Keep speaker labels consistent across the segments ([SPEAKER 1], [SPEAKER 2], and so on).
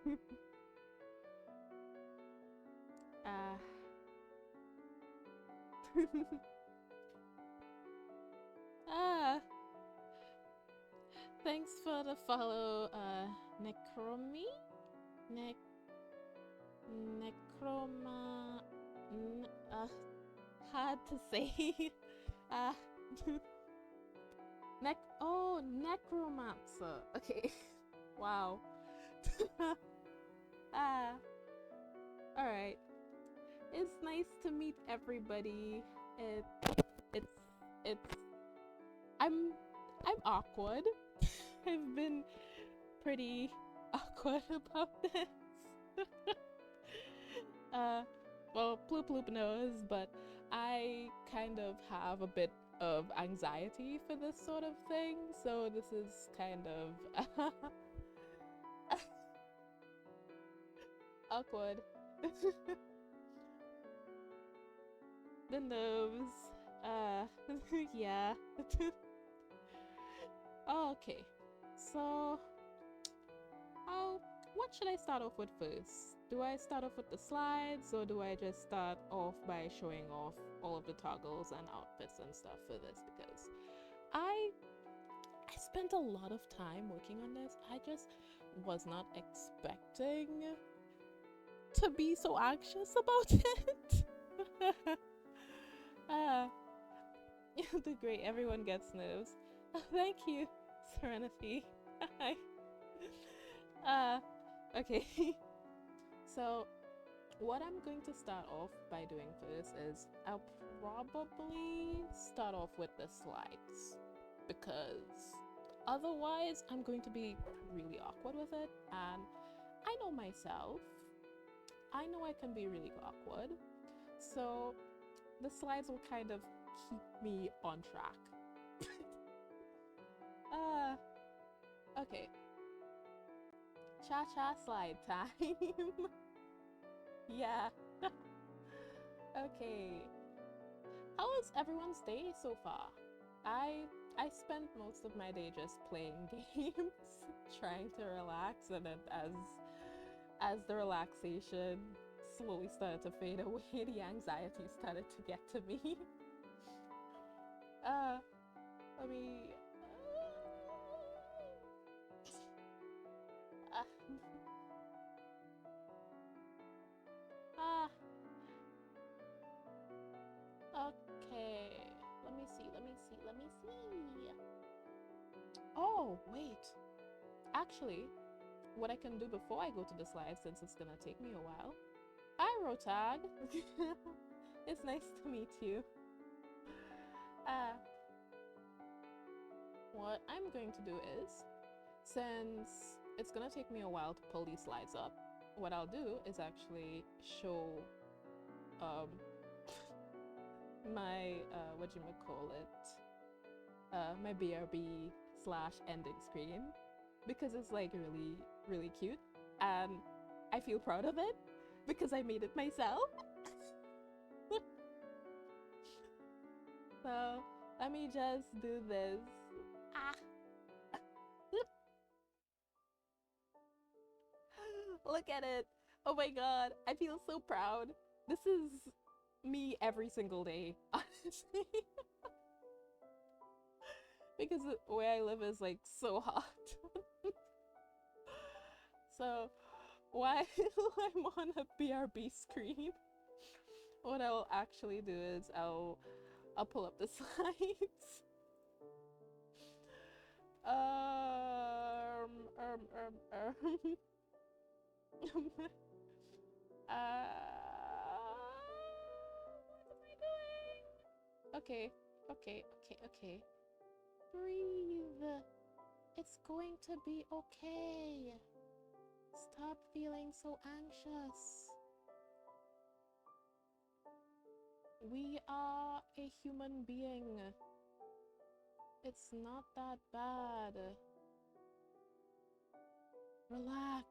[SPEAKER 1] uh, ah, thanks for the follow, Necromy? Nec Necroma. Hard to say. uh, Necromancer. Okay. Wow. Ah, alright. It's nice to meet everybody. It, it's, it's, I'm, I'm awkward. I've been pretty awkward about this. Well, Ploop Ploop knows, but I kind of have a bit of anxiety for this sort of thing, so this is kind of awkward. The nose, yeah. Okay, so what should I start off with first? Do I start off with the slides, or do I just start off by showing off all of the toggles and outfits and stuff for this? Because I spent a lot of time working on this. I just was not expecting to be so anxious about it. The great, everyone gets nerves. Thank you, Serenity. Okay. So what I'm going to start off by doing first is I'll probably start off with the slides, because otherwise I'm going to be really awkward with it, and I know myself. I know I can be really awkward, so the slides will kind of keep me on track. Okay. Cha-cha slide time. Yeah. Okay. How was everyone's day so far? I spent most of my day just playing games, trying to relax, and then as the relaxation slowly started to fade away, the anxiety started to get to me. Let me. Okay. Let me see. Oh, wait. Actually, what I can do before I go to the slides, since it's gonna take me a while. Hi, Rotag. It's nice to meet you. What I'm going to do is, since it's gonna take me a while to pull these slides up, what I'll do is actually show my my BRB / ending screen, because it's like really cute, and I feel proud of it because I made it myself. So let me just do this. Look at it. Oh my god, I feel so proud. This is me every single day, honestly. Because where I live is like so hot. So while I'm on a BRB screen, what I'll actually do is I'll pull up the slides. What am I doing? Okay. Breathe. It's going to be okay. Stop feeling so anxious. We are a human being. It's not that bad. Relax.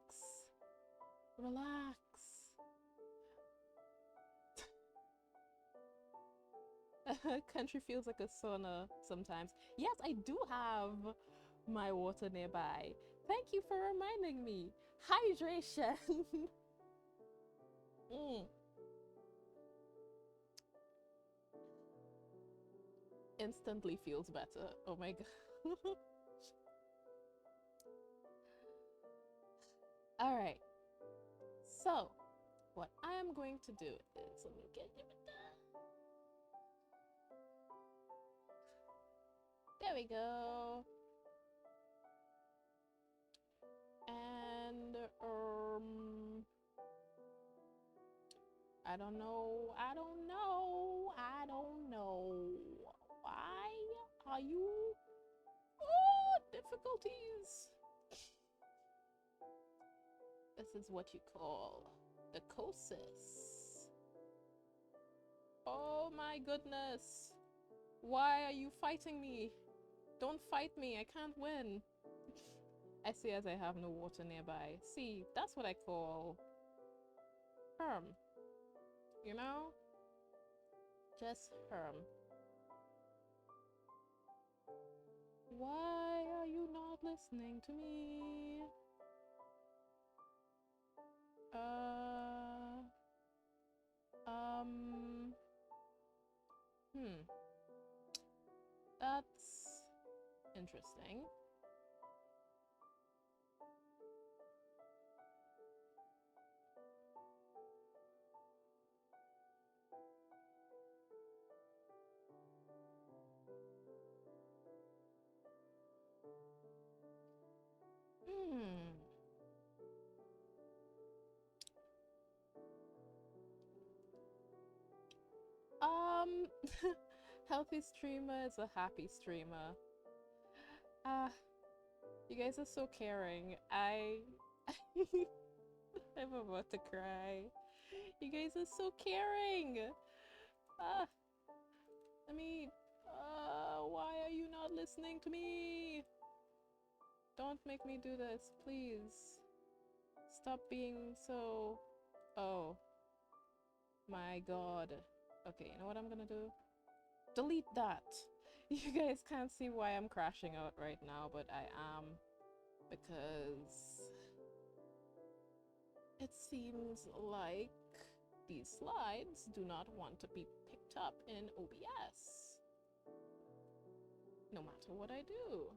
[SPEAKER 1] Relax. Country feels like a sauna sometimes. Yes, I do have my water nearby. Thank you for reminding me. Hydration. Mm. Instantly feels better. Oh my god. All right. So, what I am going to do is let me get you with that. There we go. And I don't know. I don't know. I don't know. Why are you? Oh, difficulties. This is what you call the cosis. Oh my goodness. Why are you fighting me? Don't fight me. I can't win. I see as I have no water nearby. See, that's what I call you know? Just Why are you not listening to me? That's interesting. Healthy streamer is a happy streamer. You guys are so caring. I'm about to cry. You guys are so caring. Why are you not listening to me? Don't make me do this, please. Stop being so... Oh. My god. Okay, you know what I'm gonna do? Delete that! You guys can't see why I'm crashing out right now, but I am. Because... it seems like these slides do not want to be picked up in OBS. No matter what I do.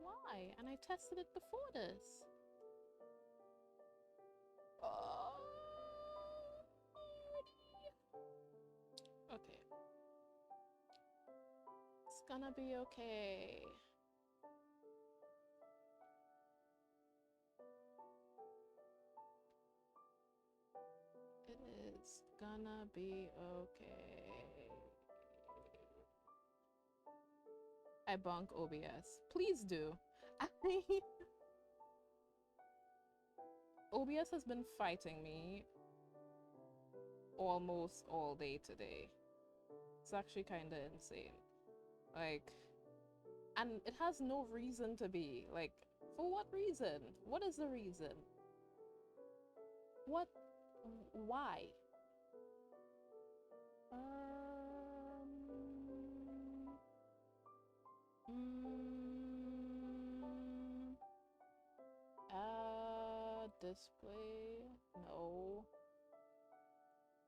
[SPEAKER 1] Why? And I tested it before this. Okay. It's gonna be okay. It is gonna be okay. I bonk OBS. Please do. OBS has been fighting me almost all day today. It's actually kind of insane. Like, and it has no reason to be. Like, for what reason? What is the reason? What? Why? Display. No.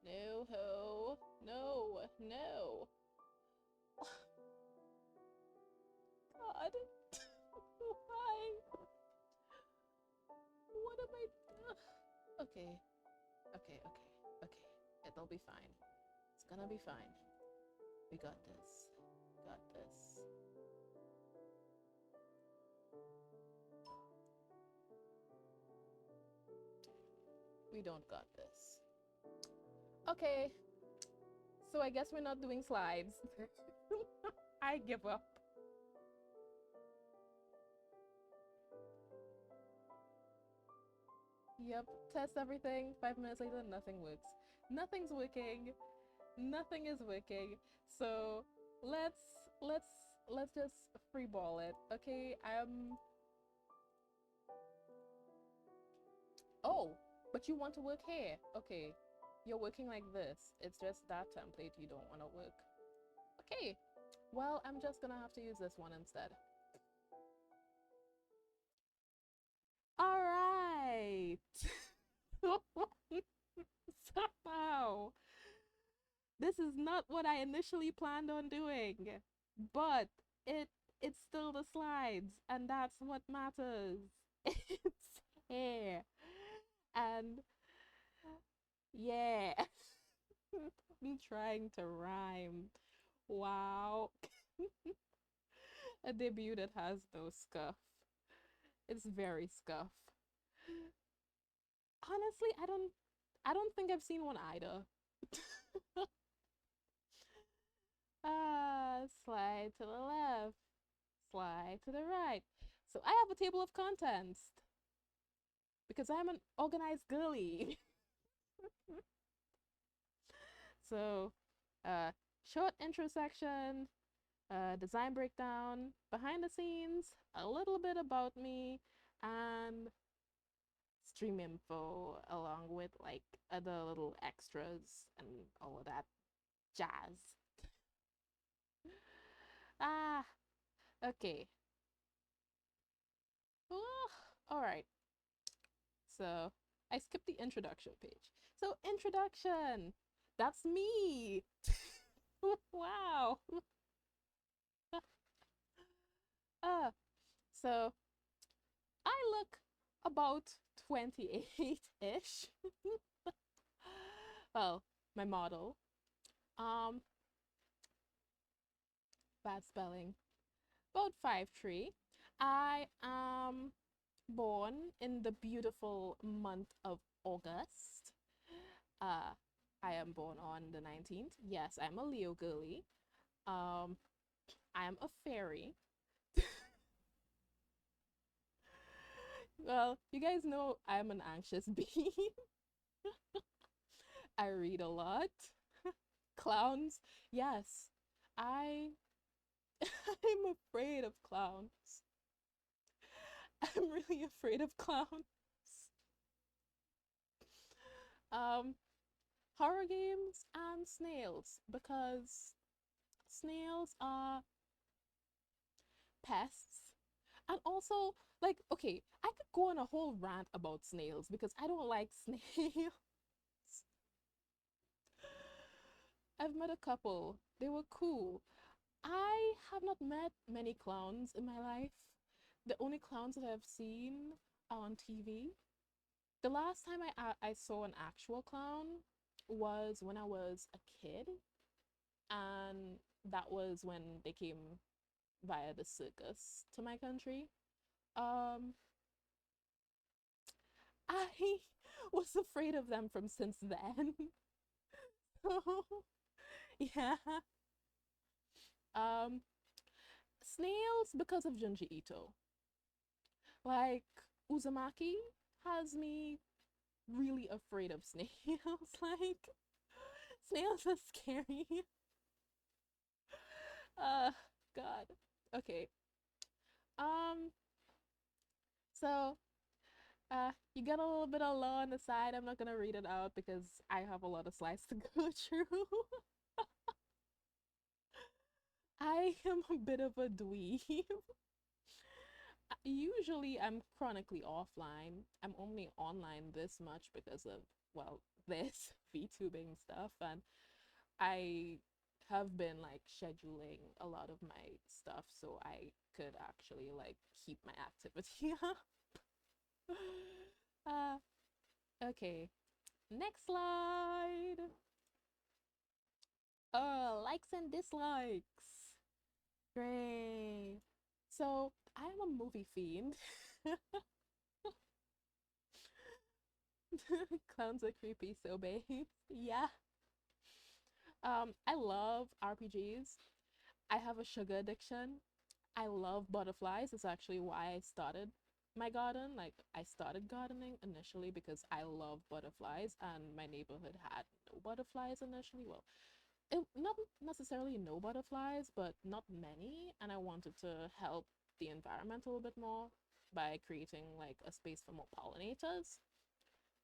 [SPEAKER 1] No ho. No. No. God. Why? What am I? Okay. Okay. It'll be fine. It's gonna be fine. We got this. Got this. We don't got this. Okay. So I guess we're not doing slides. I give up. Yep, test everything. 5 minutes later, nothing works. Nothing's working. Nothing is working. So let's just freeball it. Okay, Oh, but you want to work here. Okay. You're working like this. It's just that template you don't want to work. Okay. Well, I'm just gonna have to use this one instead. All right. Somehow, this is not what I initially planned on doing, but it it's still the slides, and that's what matters. It's here, and yeah, me trying to rhyme. Wow, a debut that has no scuff. It's very scuff. Honestly, I don't think I've seen one either. Slide to the left, slide to the right. So I have a table of contents because I'm an organized girly. So, uh, short intro section, design breakdown, behind the scenes, a little bit about me, and stream info along with like other little extras and all of that jazz. Ah, okay. All right. So I skipped the introduction page. So introduction. That's me. Wow. Uh, so I look about 28-ish. Well, my model. Um, bad spelling. About 5'3". I am born in the beautiful month of August. Uh, I am born on the 19th. Yes, I'm a Leo girly. Um, I am a fairy. Well, you guys know I'm an anxious bee. I read a lot. Clowns, yes. I I'm afraid of clowns. I'm really afraid of clowns. Um, Horror games and snails because snails are pests. And also, like, okay, I could go on a whole rant about snails because I don't like snails. I've met a couple, they were cool. I have not met many clowns in my life. The only clowns that I've seen are on TV. The last time I saw an actual clown was when I was a kid, and that was when they came via the circus to my country. Um, I was afraid of them from since then. So, yeah. Um, Snails because of Junji Ito. Like Uzumaki has me really afraid of snails. Like snails are scary. Uh, God. Okay. Um. So, you got a little bit of law on the side. I'm not gonna read it out because I have a lot of slides to go through. I am a bit of a dweeb. Usually, I'm chronically offline. I'm only online this much because of, well, this VTubing stuff, and I have been like scheduling a lot of my stuff so I could actually like keep my activity up. uh, okay, next slide. Likes and dislikes. Great. So I am a movie fiend. Clowns are creepy, so babe. Yeah. I love RPGs. I have a sugar addiction. I love butterflies. It's actually why I started my garden. Like I started gardening initially because I love butterflies and my neighborhood had no butterflies initially. Well, not necessarily no butterflies, but not many, and I wanted to help the environment a little bit more by creating like a space for more pollinators.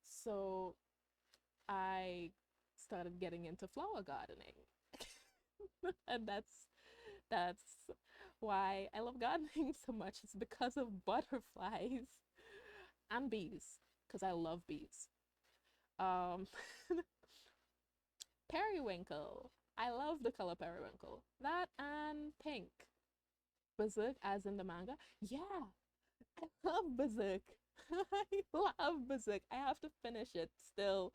[SPEAKER 1] So I started getting into flower gardening. And that's why I love gardening so much. It's because of butterflies. and bees, because I love bees. Um, periwinkle. I love the color periwinkle. That and pink. Berserk, as in the manga. Yeah, I love Berserk. I love Berserk. I have to finish it still,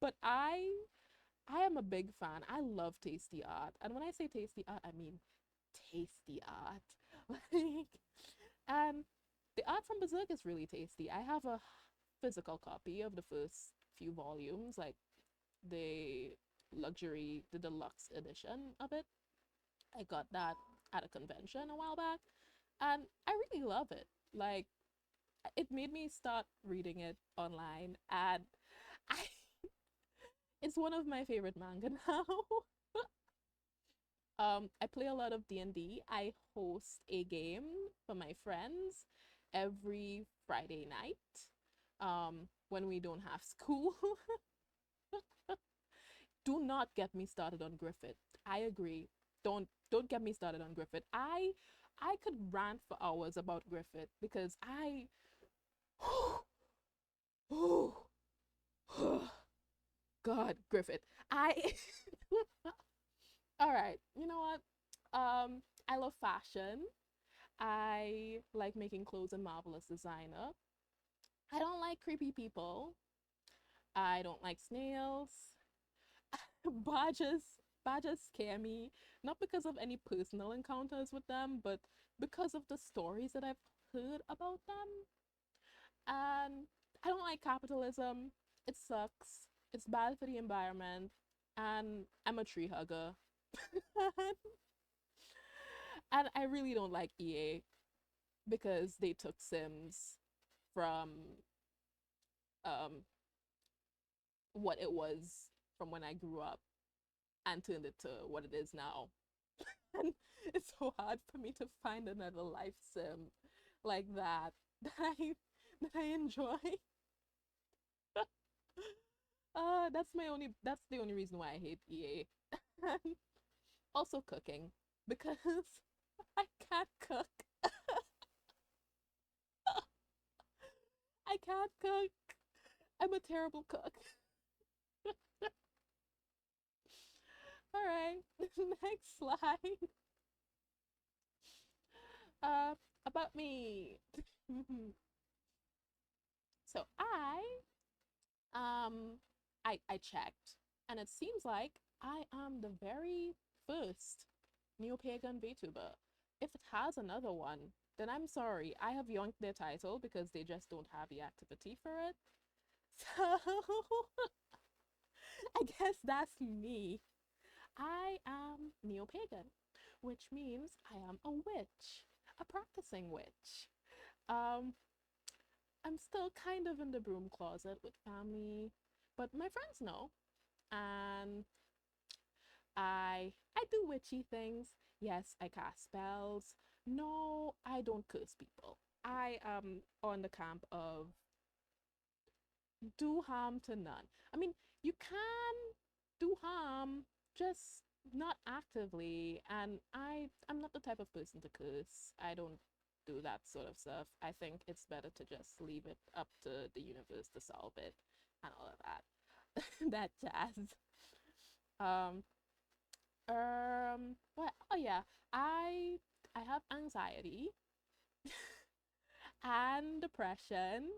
[SPEAKER 1] but I am a big fan. I love tasty art, and when I say tasty art, I mean tasty art. Like, and the art from Berserk is really tasty. I have a physical copy of the first few volumes, like the the deluxe edition of it. I got that at a convention a while back, and I really love it. Like, it made me start reading it online, and I it's one of my favorite manga now. I play a lot of D&D. I host a game for my friends every Friday night. When we don't have school. Do not get me started on Griffith. I agree. Don't get me started on Griffith. I could rant for hours about Griffith because I God, Griffith. I All right. You know what? I love fashion. I like making clothes and marvelous designer. I don't like creepy people. I don't like snails. Badgers, badgers scare me, not because of any personal encounters with them, but because of the stories that I've heard about them. And I don't like capitalism. It sucks. It's bad for the environment. And I'm a tree hugger. And I really don't like EA because they took Sims from um what it was from when I grew up and turned it to what it is now. And it's so hard for me to find another life sim like that that I enjoy. That's the only reason why I hate EA. Also cooking because I can't cook. I can't cook. I'm a terrible cook. All right, next slide. Uh, about me. So um I checked, and it seems like I am the very first new pagan VTuber. If it has another one, then I'm sorry. I have yoinked their title because they just don't have the activity for it. So I guess that's me. I am neo pagan, which means I am a witch, a practicing witch. Um, I'm still kind of in the broom closet with family, but my friends know, and I do witchy things. Yes, I cast spells. No, I don't curse people. I am on the camp of do harm to none. I mean, you can do harm, just not actively. And I'm not the type of person to curse. I don't do that sort of stuff. I think it's better to just leave it up to the universe to solve it and all of that. That jazz. Um, what? Oh yeah, I I have anxiety and depression,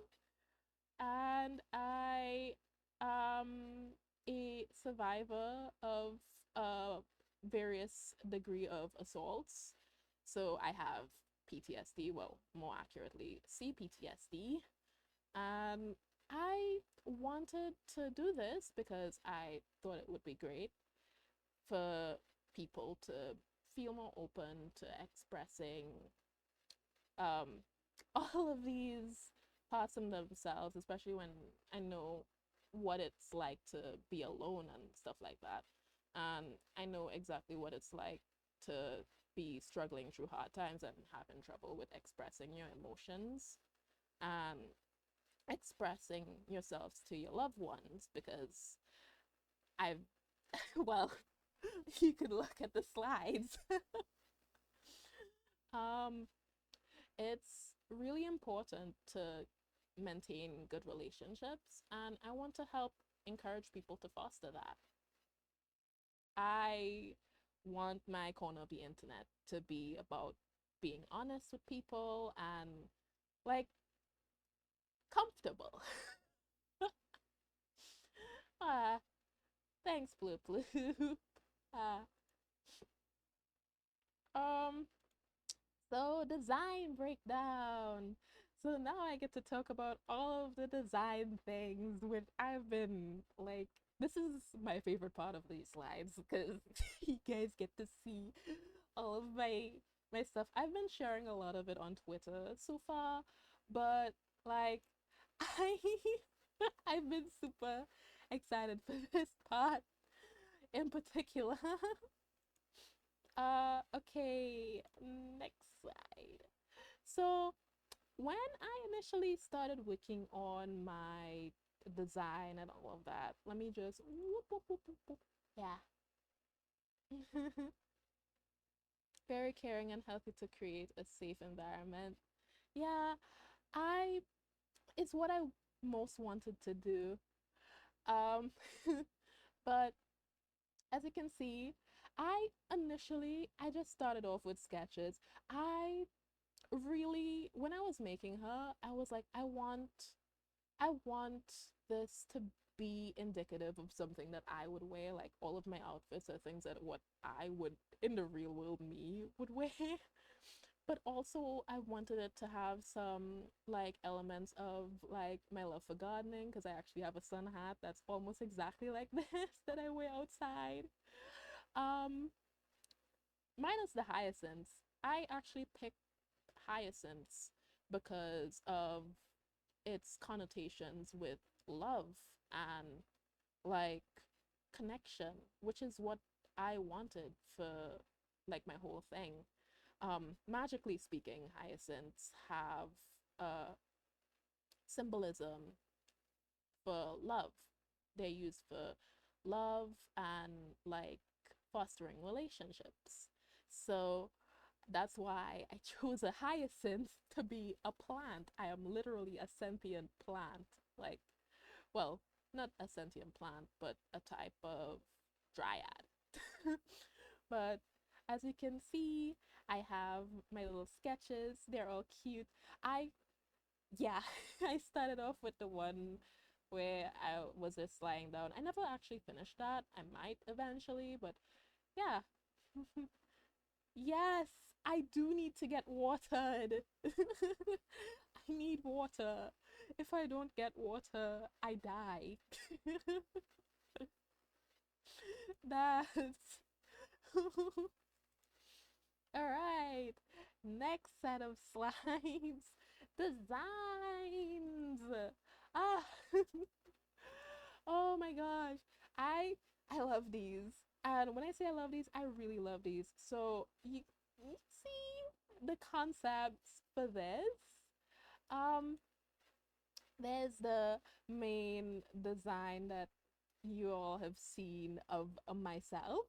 [SPEAKER 1] and I a survivor of various degree of assaults. So I have PTSD, well, more accurately, CPTSD. And I wanted to do this because I thought it would be great for people to feel more open to expressing um, all of these parts of themselves, especially when I know what it's like to be alone and stuff like that. And I know exactly what it's like to be struggling through hard times and having trouble with expressing your emotions and expressing yourselves to your loved ones because I've, well, you could look at the slides. um, it's really important to maintain good relationships, and I want to help encourage people to foster that. I want my corner of the internet to be about being honest with people and like comfortable. Ah, thanks, Bloop Bloop. Ah, um, so design breakdown. So now I get to talk about all of the design things, which I've been like, this is my favorite part of these slides because you guys get to see all of my stuff. I've been sharing a lot of it on Twitter so far, but like I I've been super excited for this part in particular. Okay, next slide. So when I initially started working on my design and all of that, let me just whoop, whoop, whoop, whoop, whoop. Yeah. Very caring and healthy to create a safe environment. Yeah, I it's what I most wanted to do. Um but as you can see, I just started off with sketches. I really when I was making her, I was like I want this to be indicative of something that I would wear. Like all of my outfits are things that what I would in the real world me would wear. But also I wanted it to have some like elements of like my love for gardening because I actually have a sun hat that's almost exactly like this that I wear outside. Um Minus the hyacinths. I actually picked hyacinths because of its connotations with love and like connection, which is what I wanted for like my whole thing. Magically speaking, hyacinths have a symbolism for love. They're used for love and like fostering relationships. So that's why I chose a hyacinth to be a plant. I am literally a sentient plant. Like, well, not a sentient plant, but a type of dryad. But as you can see, I have my little sketches. They're all cute. I, yeah, I started off with the one where I was just lying down. I never actually finished that. I might eventually, but yeah. Yes, I do need to get watered. I need water. If I don't get water, I die. That's all right. Next set of slides. Designs. Ah. Oh my gosh. I I love these. And when I say I love these, I really love these. So you see the concepts for this. Um there's the main design that you all have seen of myself.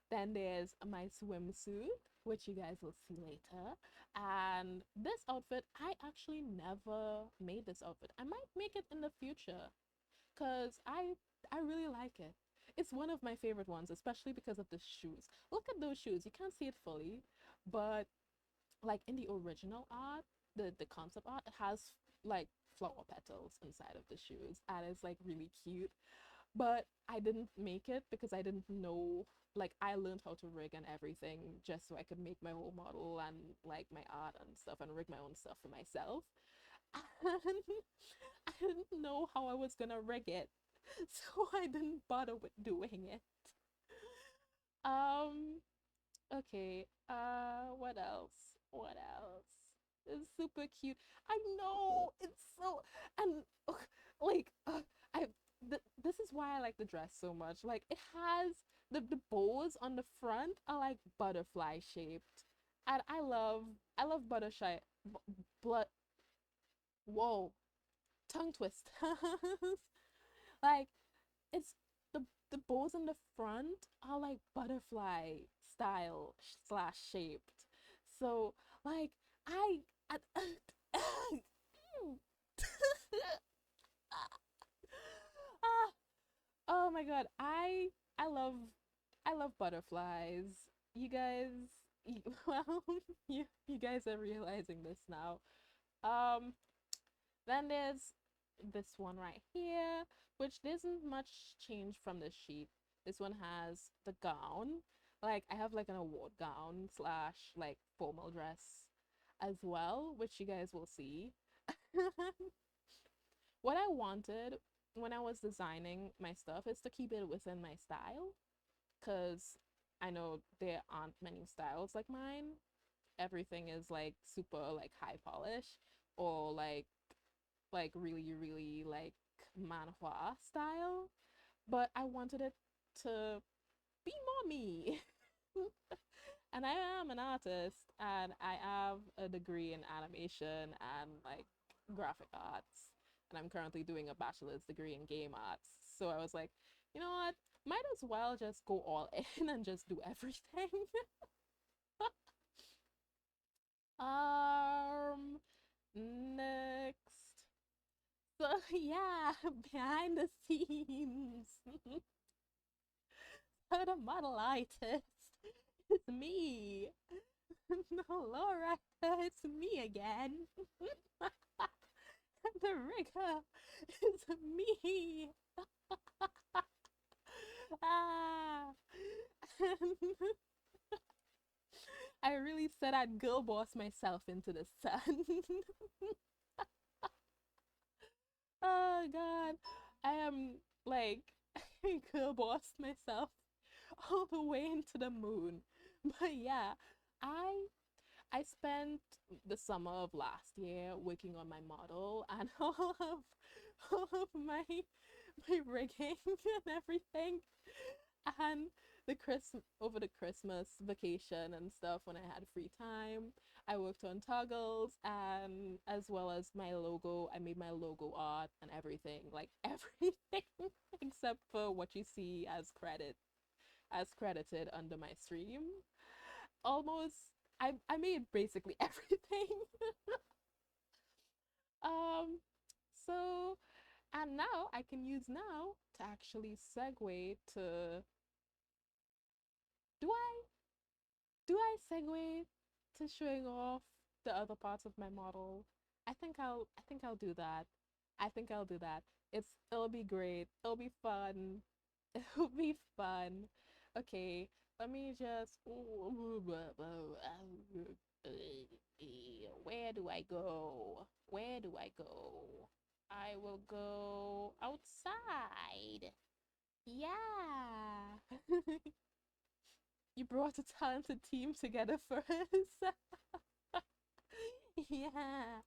[SPEAKER 1] Then there's my swimsuit, which you guys will see later. And this outfit, I actually never made this outfit. I might make it in the future because I really like it. It's one of my favorite ones, especially because of the shoes. Look at those shoes. You can't see it fully, but like in the original art, the concept art, it has like flower petals inside of the shoes, and it's like really cute. But I didn't make it because I didn't know. Like I learned how to rig and everything just so I could make my whole model and like my art and stuff and rig my own stuff for myself. And I didn't know how I was gonna rig it, so I didn't bother with doing it. Um, okay, what else? What else? It's super cute. I know, it's so, and like, I, this is why I like the dress so much. Like, it has, the bows on the front are like butterfly shaped. And I love butterfly, blood, whoa, tongue twist. Like, it's the bows in the front are like butterfly style slash shaped. So like I Ah, oh my god, I love I love butterflies. You guys, well, you guys are realizing this now. Um, then there's this one right here, which isn't much change from this sheet. This one has the gown. Like I have like an award gown slash like formal dress as well, which you guys will see. What I wanted when I was designing my stuff is to keep it within my style, because I know there aren't many styles like mine. Everything is like super like high polish or like really really like manhwa style, but I wanted it to be more me. And I am an artist and I have a degree in animation and like graphic arts, and I'm currently doing a bachelor's degree in game arts. So I was like, you know what, might as well just go all in and just do everything. um Next, so yeah, behind the scenes. So the model artist is me. No, Laura, it's me again. The rigger is me. Ah. I really said I'd girl boss myself into the sun. Oh god, I am like girl bossed myself all the way into the moon. But yeah, I I spent the summer of last year working on my model and all of my rigging and everything. And the Christmas over the Christmas vacation and stuff when I had free time, I worked on toggles and as well as my logo. I made my logo art and everything, like everything except for what you see as credited under my stream. Almost I made basically everything. um so and now I can use now to actually segue to do I segue to showing off the other parts of my model? I think I'll do that. I think I'll do that. It'll be great. It'll be fun. It'll be fun. Okay, let me just where do I go? Where do I go? I will go outside. Yeah. You brought a talented team together for us. Yeah.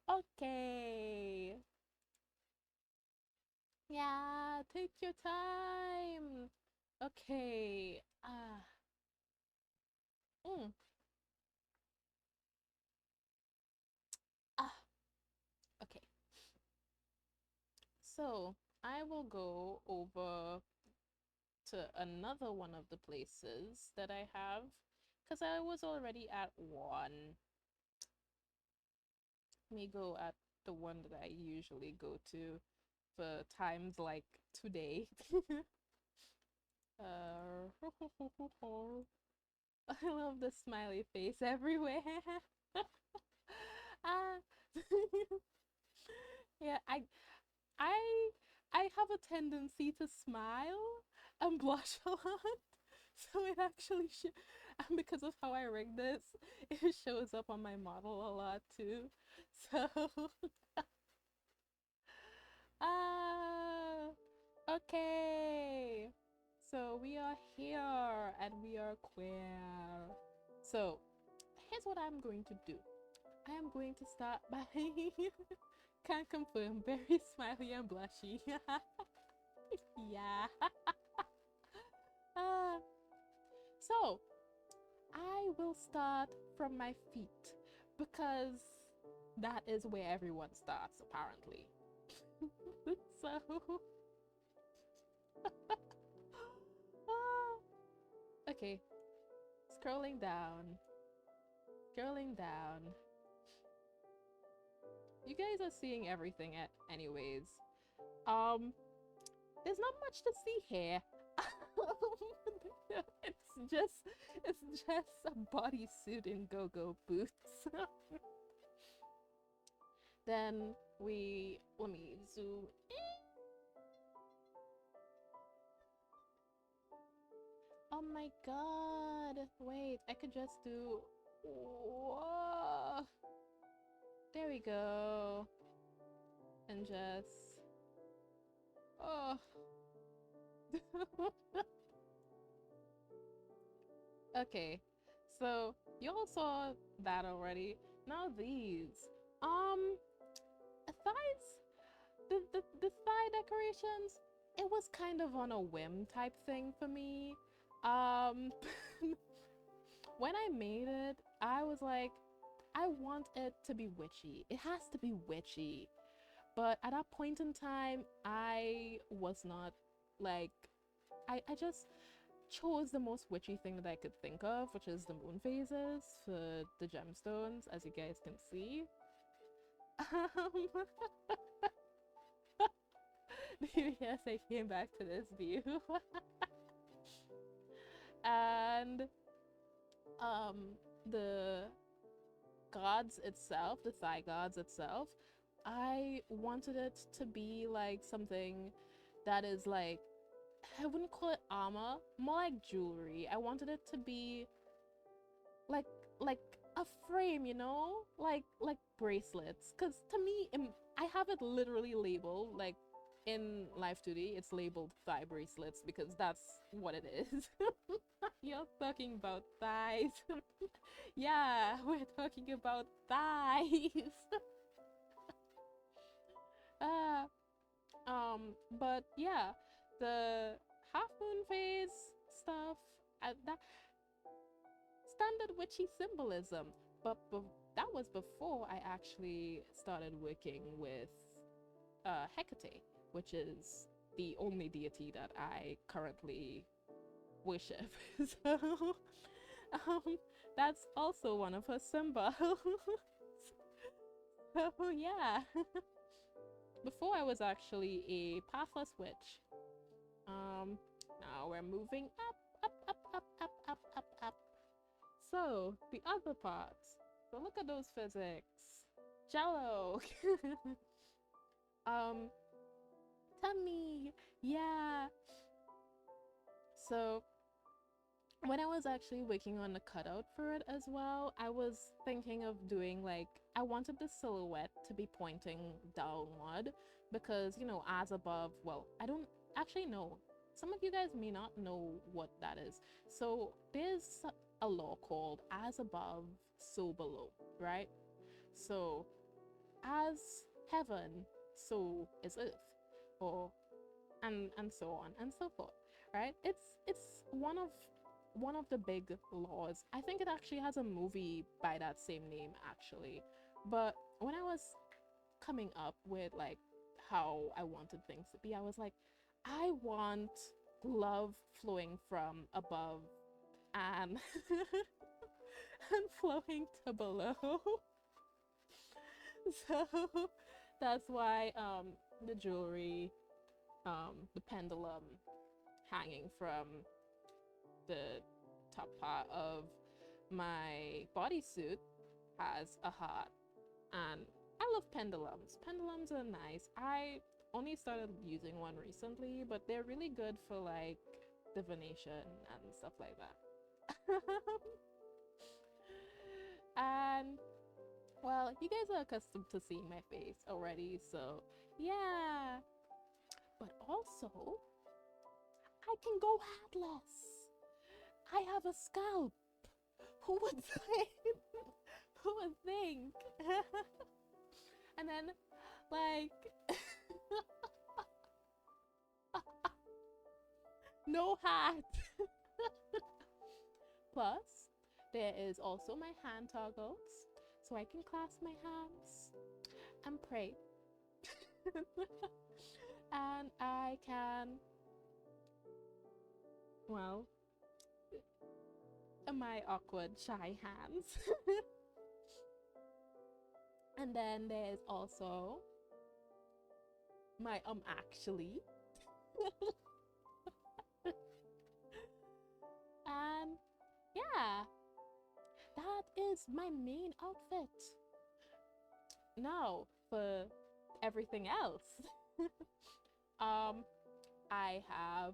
[SPEAKER 1] Okay. Yeah, take your time. Okay. Mm, ah, okay. So I will go over to another one of the places that I have because I was already at one. Let me go at the one that I usually go to for times like today. uh, I love the smiley face everywhere. uh, yeah, I I have a tendency to smile and blush a lot. So it actually and because of how I rig this, it shows up on my model a lot too. So ah okay. So we are here and we are queer. So here's what I'm going to do. I am going to start by can't confirm, very smiley and blushy. Yeah. Uh, so I will start from my feet because that is where everyone starts apparently. So okay, scrolling down, scrolling down. You guys are seeing everything at anyways. There's not much to see here. It's just a bodysuit and go-go boots. Then let me zoom in. Oh my god. Wait, I could just do... Whoa. There we go. And just... Oh. Okay. So, you all saw that already. Now these. Thighs? The thigh decorations? It was kind of on a whim type thing for me. When I made it, I was like, I want it to be witchy. It has to be witchy. But at that point in time, I was not like, I just chose the most witchy thing that I could think of, which is the moon phases for the gemstones, as you guys can see. Yes, I came back to this view. And the gods itself, the thigh gods itself, I wanted it to be like something that is like, I wouldn't call it armor, more like jewelry. I wanted it to be like a frame, you know, like bracelets. Cause to me, I have it literally labeled like in Life 2D. It's labeled thigh bracelets because that's what it is. You're talking about thighs. Yeah, we're talking about thighs. uh, but yeah, the half moon phase stuff, that standard witchy symbolism. But that was before I actually started working with Hecate, which is the only deity that I currently worship. So that's also one of her symbols. So yeah. Before I was actually a pathless witch. Now we're moving up. So the other parts. So look at those physics. Jello. Tummy. Yeah. So when I was actually working on the cutout for it as well, I was thinking of doing like, I wanted the silhouette to be pointing downward because, you know, as above, well, I don't actually know. Some of you guys may not know what that is. So there's a law called as above, so below, right? So as heaven, so is earth, or and so on and so forth, right? It's one of the big laws. I think it actually has a movie by that same name actually. But when I was coming up with like how I wanted things to be, I was like, I want love flowing from above and and flowing to below. So that's why the jewelry, the pendulum hanging from the top part of my bodysuit has a heart. And I love pendulums. Pendulums are nice. I only started using one recently, but they're really good for like divination and stuff like that. And well, you guys are accustomed to seeing my face already, so yeah. But also, I can go headless. I have a scalp. Who would say? Who would think? And then, like, no hat. Plus, there is also my hand toggles, so I can clasp my hands and pray. And I can, well, my awkward shy hands. And then there's also my actually. And yeah, that is my main outfit. Now for everything else. I have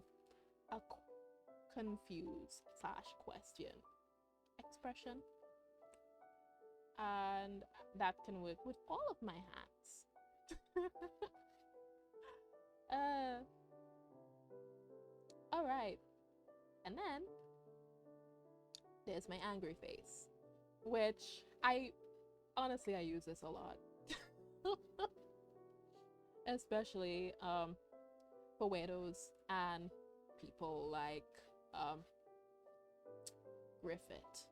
[SPEAKER 1] a confused slash question expression, and that can work with all of my hats. All right, and then there's my angry face, which I honestly I use this a lot, especially for weirdos and people like Griffith.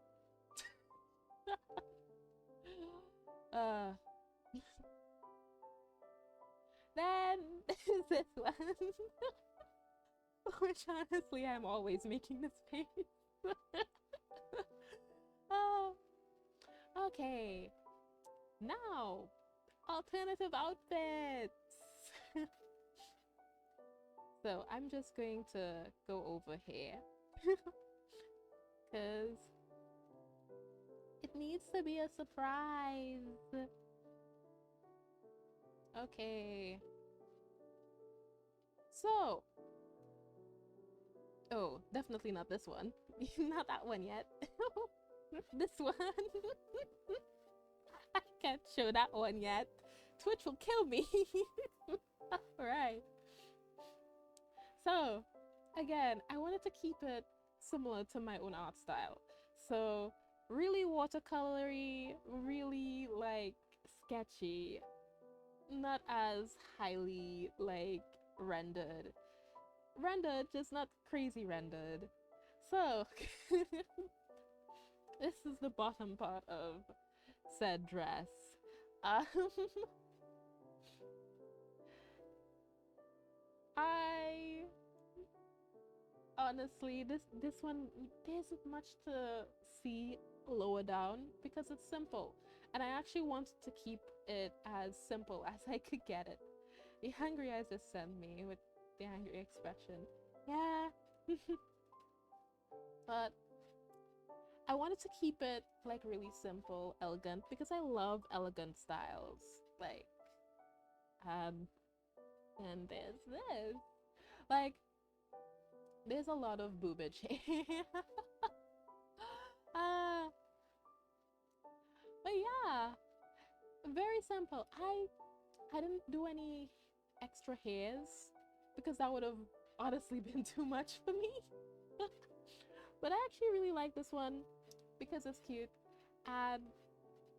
[SPEAKER 1] Then there's this one, which honestly I'm always making this face. Okay, now alternative outfits. So I'm just going to go over here because it needs to be a surprise. Okay. So, oh, definitely not this one. Not that one yet. This one. I can't show that one yet. Twitch will kill me. Alright. So, again, I wanted to keep it similar to my own art style. So, really watercolory, really like sketchy, not as highly like rendered, just not crazy rendered. So this is the bottom part of said dress. I honestly, this one, there isn't much to see lower down because it's simple, and I actually wanted to keep it as simple as I could get it. The hungry eyes just sent me with the angry expression. Yeah. But I wanted to keep it like really simple, elegant, because I love elegant styles. Like, and there's this. Like, there's a lot of boobage here. But yeah, very simple. I didn't do any extra hairs because that would have honestly been too much for me. But I actually really like this one because it's cute and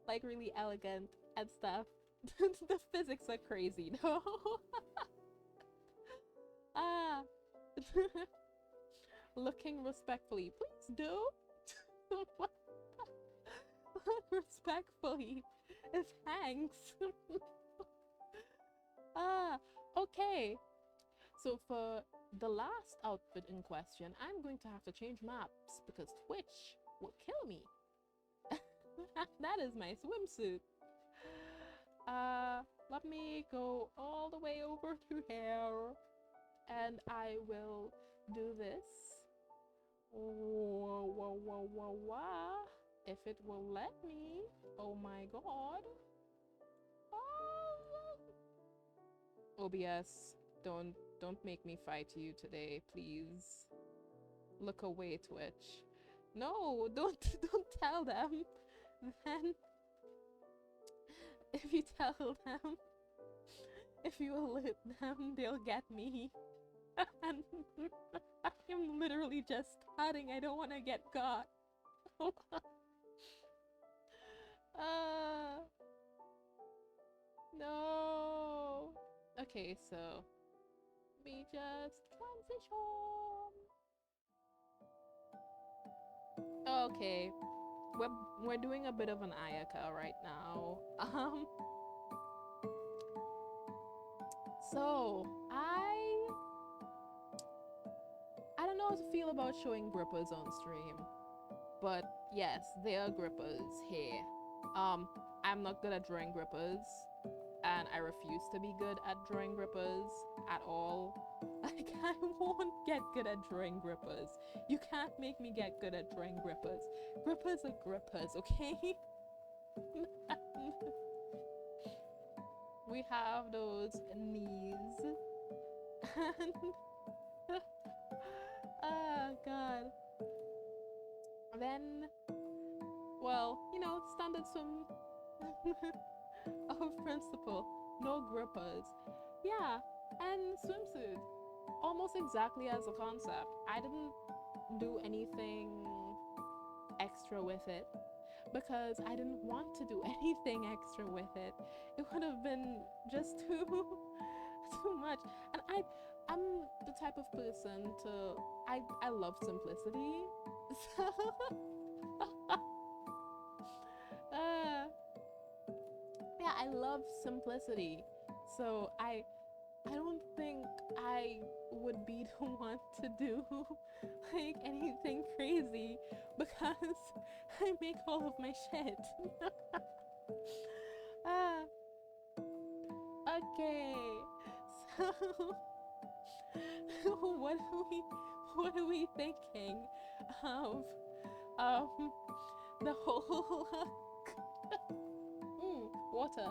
[SPEAKER 1] like really elegant and stuff. The physics are crazy, no? Ah. Looking respectfully, please do. Respectfully, thanks. Okay. So for the last outfit in question, I'm going to have to change maps because Twitch will kill me. That is my swimsuit. Let me go all the way over to here, and I will do this. If it will let me. Oh my god. OBS, don't make me fight you today, please. Look away, Twitch. No, don't tell them. Then if you tell them, if you alert them, they'll get me. And I'm literally just starting. I don't want to get caught. No. Okay, so we just transition. Okay, we're doing a bit of an ayaka right now. So I don't know how to feel about showing grippers on stream, but yes, there are grippers here. I'm not good at drawing grippers, and I refuse to be good at drawing grippers at all. Like, I won't get good at drawing grippers. You can't make me get good at drawing grippers. Grippers are grippers, okay? We have those knees. And oh god. Then, well, standard swim of principle. No grippers. Yeah, and swimsuit. Almost exactly as a concept. I didn't do anything extra with it because I didn't want to do anything extra with it. It would have been just too much. And I'm the type of person to I love simplicity. So yeah, I love simplicity. So I don't think I would be the one to do like anything crazy because I make all of my shit. Okay. So what are we thinking of the whole water.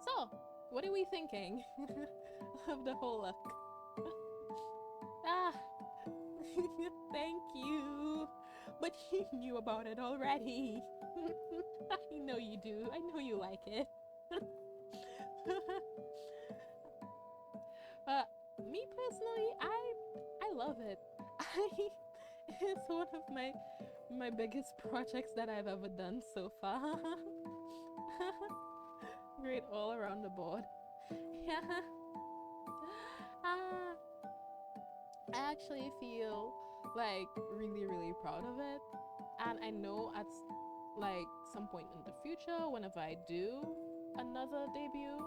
[SPEAKER 1] So, what are we thinking of the whole look? Thank you. But you knew about it already. I know you do. I know you like it. Me personally, I love it. It's one of my biggest projects that I've ever done so far. Great all around the board. Yeah. I actually feel like really proud of it, and I know at like some point in the future, whenever I do another debut,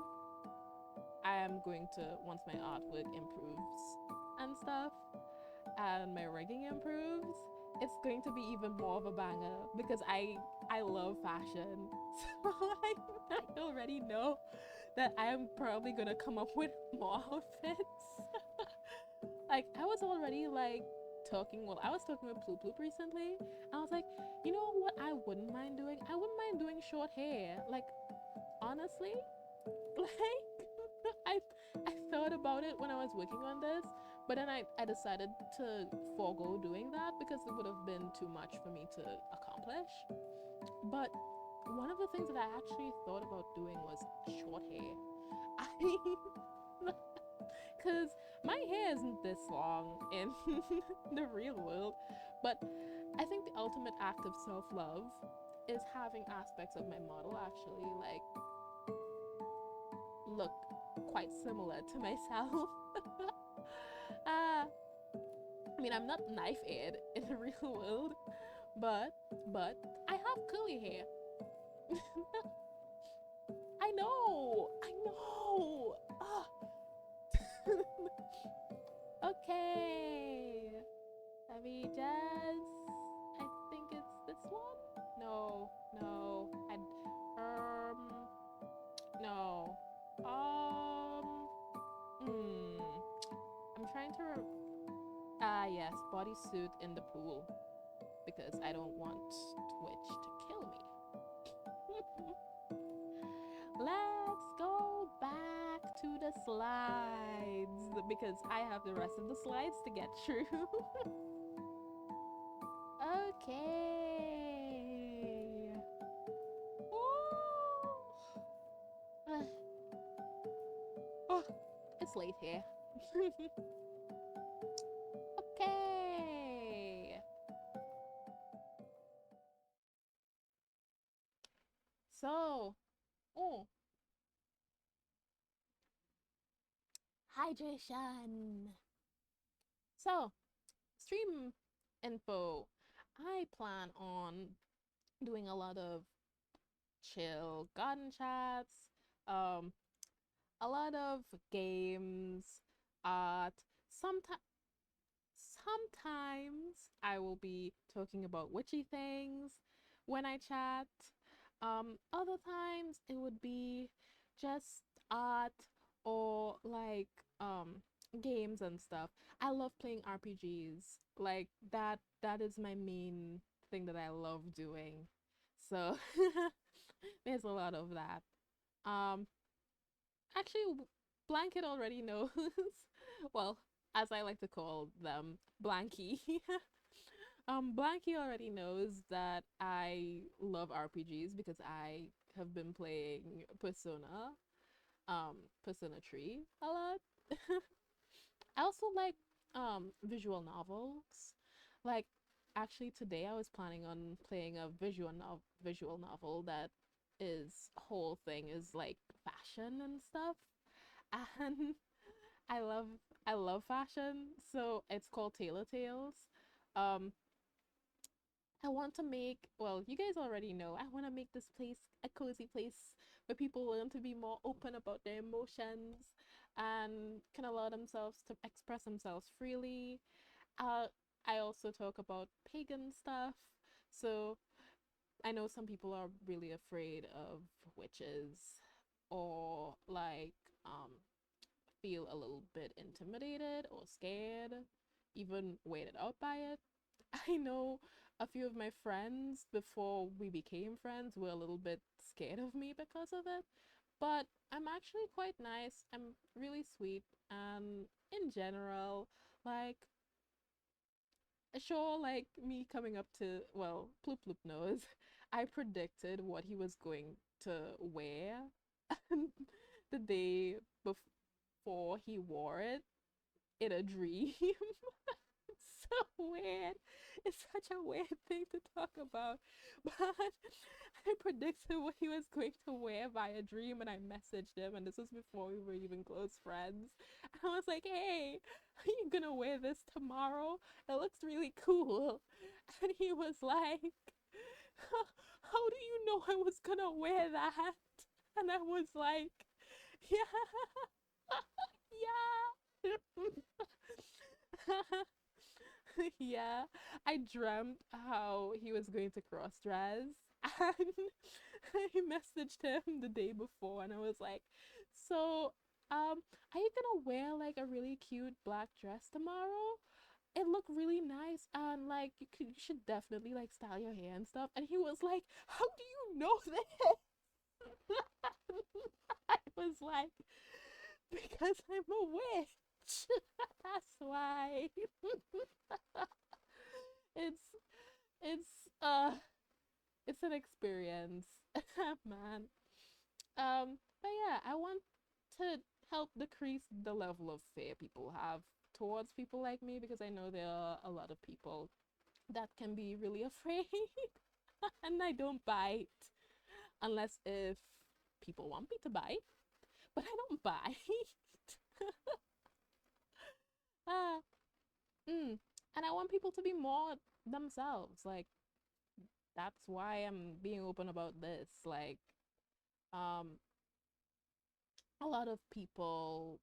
[SPEAKER 1] I am going to, once my artwork improves and stuff and my rigging improves, it's going to be even more of a banger because I love fashion. So I already know that I am probably gonna come up with more outfits. Like, I was already like I was talking with Ploop Ploop recently. I was like, you know what I wouldn't mind doing? I wouldn't mind doing short hair. Like, honestly, like I thought about it when I was working on this, but then I decided to forego doing that because it would have been too much for me to accomplish. But one of the things that I actually thought about doing was short hair. Because my hair isn't this long in the real world, but I think the ultimate act of self-love is having aspects of my model actually like look quite similar to myself. I mean, I'm not knife-edged in the real world, but I have curly hair. I know. Okay. Let me just. I think it's this one. No. No. I'm trying to. Yes, bodysuit in the pool because I don't want Twitch to kill me. Let's go back to the slides because I have the rest of the slides to get through. Okay. Oh, it's late here. Okay. So, hydration. So, stream info. I plan on doing a lot of chill garden chats, a lot of games, art, sometimes sometimes I will be talking about witchy things when I chat. Other times it would be just art or like games and stuff. I love playing RPGs. Like that is my main thing that I love doing. So there's a lot of that. Um actually Blanket already knows. Well, as I like to call them, Blanky. Blanky already knows that I love RPGs because I have been playing Persona 3 a lot. I also like visual novels. Like actually today I was planning on playing a visual novel that is whole thing is like fashion and stuff. And I love I love fashion, so it's called Tailor Tales. Um I want to make, well, you guys already know, I want to make this place a cozy place where people learn to be more open about their emotions and can allow themselves to express themselves freely. Uh, I also talk about pagan stuff. So I know some people are really afraid of witches or like feel a little bit intimidated or scared, even weirded out by it. I know a few of my friends before we became friends were a little bit scared of me because of it, but I'm actually quite nice. I'm really sweet, and in general, like, sure, like me coming up to, well, Ploop Ploop knows, I predicted what he was going to wear the day before he wore it in a dream. So weird. It's such a weird thing to talk about. But I predicted what he was going to wear via dream and I messaged him, and this was before we were even close friends. I was like, hey, are you gonna wear this tomorrow? It looks really cool. And he was like, how do you know I was gonna wear that? And I was like, yeah, yeah. Yeah, I dreamt how he was going to cross dress, and I messaged him the day before and I was like, so are you gonna wear like a really cute black dress tomorrow? It looked really nice, and like you should definitely like style your hair and stuff. And he was like, how do you know this? I was like, because I'm a witch. That's why. it's it's uh it's an experience. Man. But yeah, I want to help decrease the level of fear people have towards people like me, because I know there are a lot of people that can be really afraid. And I don't bite unless if people want me to bite, but I don't bite. uh, and I want people to be more themselves. Like that's why I'm being open about this. Like um a lot of people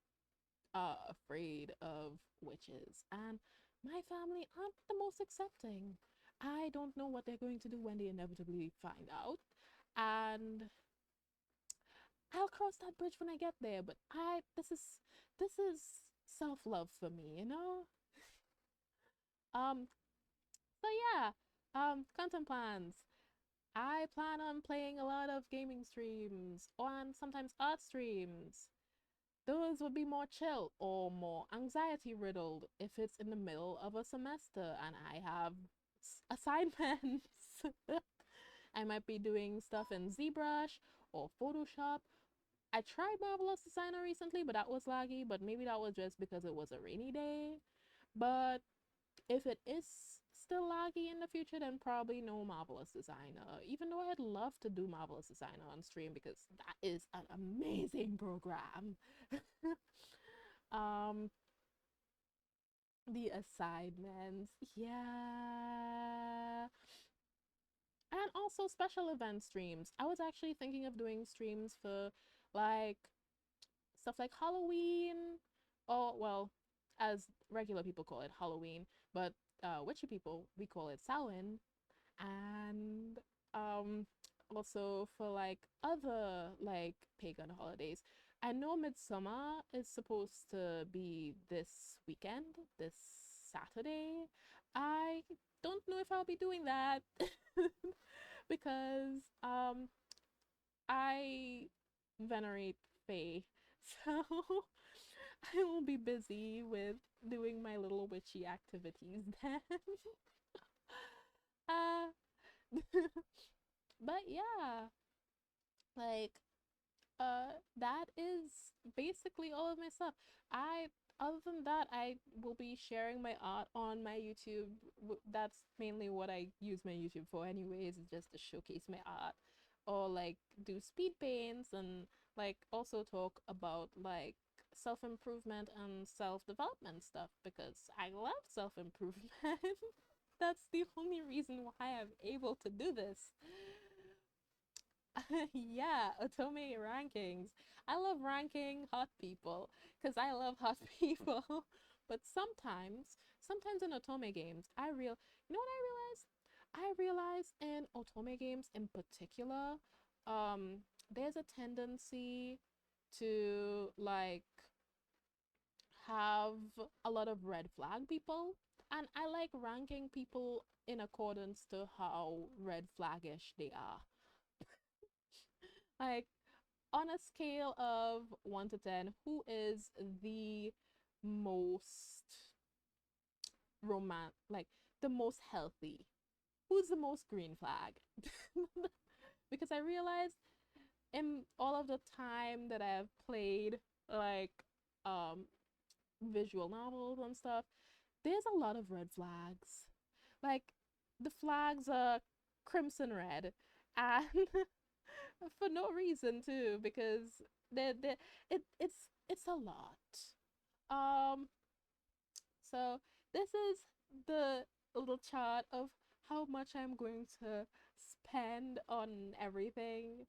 [SPEAKER 1] are afraid of witches, and my family aren't the most accepting. I don't know what they're going to do when they inevitably find out, and I'll cross that bridge when I get there. But I this is self-love for me, you know. um so yeah, content plans. I plan on playing a lot of gaming streams and sometimes art streams. Those would be more chill or more anxiety riddled if it's in the middle of a semester and I have assignments. I might be doing stuff in ZBrush or Photoshop. I tried Marvelous Designer recently, but that was laggy, but maybe that was just because it was a rainy day. But if it is still laggy in the future, then probably no Marvelous Designer. Even though I'd love to do Marvelous Designer on stream because that is an amazing program. um, the assignments, yeah. And also special event streams. I was actually thinking of doing streams for like stuff like Halloween, or well, as regular people call it, Halloween, but witchy people, we call it Samhain. And um also for like other like pagan holidays, I know Midsummer is supposed to be this weekend, this Saturday. I don't know if I'll be doing that because I venerate Fae. So I will be busy with doing my little witchy activities then. uh but yeah, like that is basically all of my stuff. I Other than that, I will be sharing my art on my YouTube. That's mainly what I use my YouTube for anyways, is just to showcase my art, or like do speed paints, and like also talk about like self-improvement and self-development stuff, because I love self-improvement. That's the only reason why I'm able to do this. Yeah, Otome rankings. I love ranking hot people because I love hot people. But sometimes in Otome games, you know what I realized? I realized in Otome games in particular, there's a tendency to like have a lot of red flag people. And I like ranking people in accordance to how red flagish they are. Like on a scale of 1 to 10, who is the most like the most healthy? Who's the most green flag? Because I realized in all of the time that I've played like um visual novels and stuff, there's a lot of red flags. Like the flags are crimson red, and for no reason too, because it's a lot. Um, so this is the little chart of how much I'm going to spend on everything.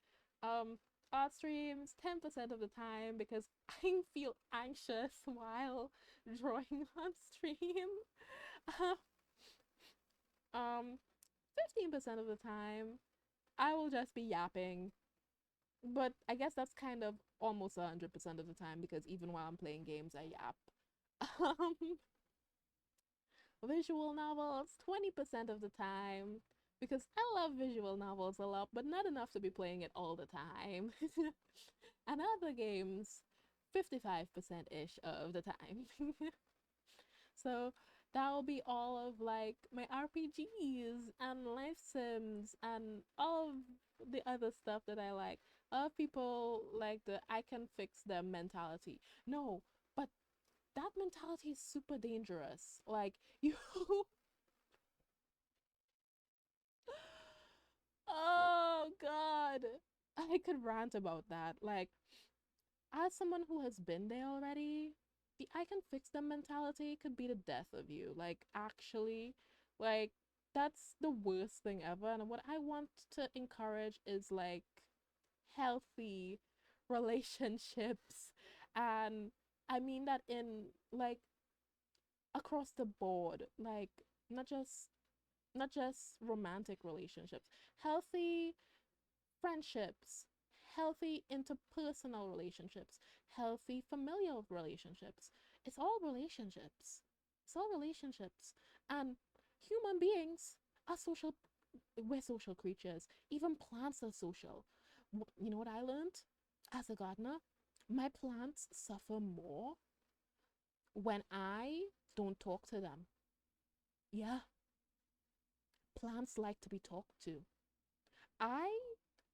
[SPEAKER 1] Art streams 10% of the time because I feel anxious while drawing on stream. um, 15% of the time I will just be yapping, but I guess that's kind of almost 100% of the time, because even while I'm playing games, I yap. Um, Visual novels 20% of the time, because I love visual novels a lot, but not enough to be playing it all the time. And other games 55% ish of the time. So that'll be all of like my RPGs and life sims and all of the other stuff that I like. A lot of people like the I can fix them mentality. No, but that mentality is super dangerous. Like you Oh god. I could rant about that. Like as someone who has been there already, the I can fix them mentality could be the death of you. Like, actually, like, that's the worst thing ever. And what I want to encourage is like healthy relationships. And I mean that in like across the board, like, not just not just romantic relationships, healthy friendships, healthy interpersonal relationships, healthy familial relationships. It's all relationships. It's all relationships. And human beings are social, we're social creatures. Even plants are social. You know what I learned as a gardener? My plants suffer more when I don't talk to them. Yeah, plants like to be talked to. I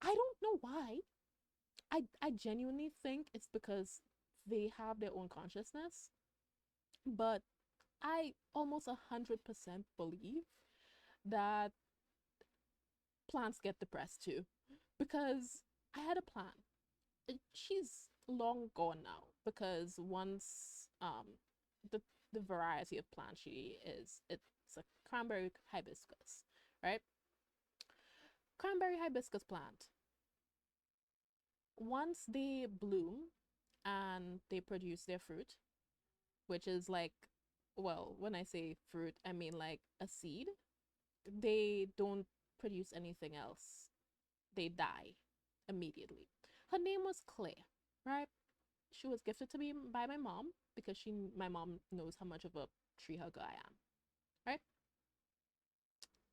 [SPEAKER 1] I don't know why. I genuinely think it's because they have their own consciousness, but I almost 100% believe that plants get depressed too, because I had a plant. She's long gone now, because once the the variety of plant she is, it's a cranberry hibiscus, right? Cranberry hibiscus plant. Once they bloom and they produce their fruit, which is like well, when I say fruit, I mean like a seed. They don't produce anything else. They die immediately. Her name was Claire, right? She was gifted to me by my mom because my mom knows how much of a tree hugger I am, right?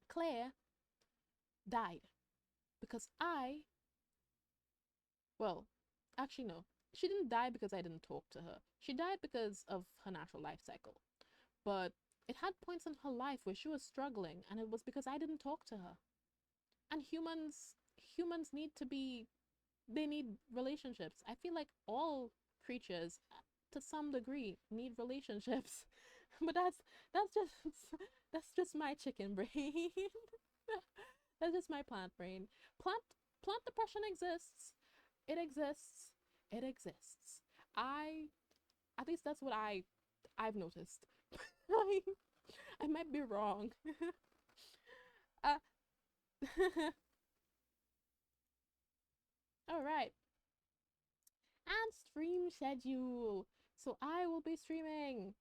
[SPEAKER 1] Claire died because well, actually no. She didn't die because I didn't talk to her. She died because of her natural life cycle. But it had points in her life where she was struggling, and it was because I didn't talk to her. And humans need to be, they need relationships. I feel like all creatures to some degree need relationships. But that's just that's just my chicken brain. That's just my plant brain. Plant plant depression exists. It exists. It exists. I At least that's what I've noticed. I might be wrong. uh, all right. And stream schedule. So I will be streaming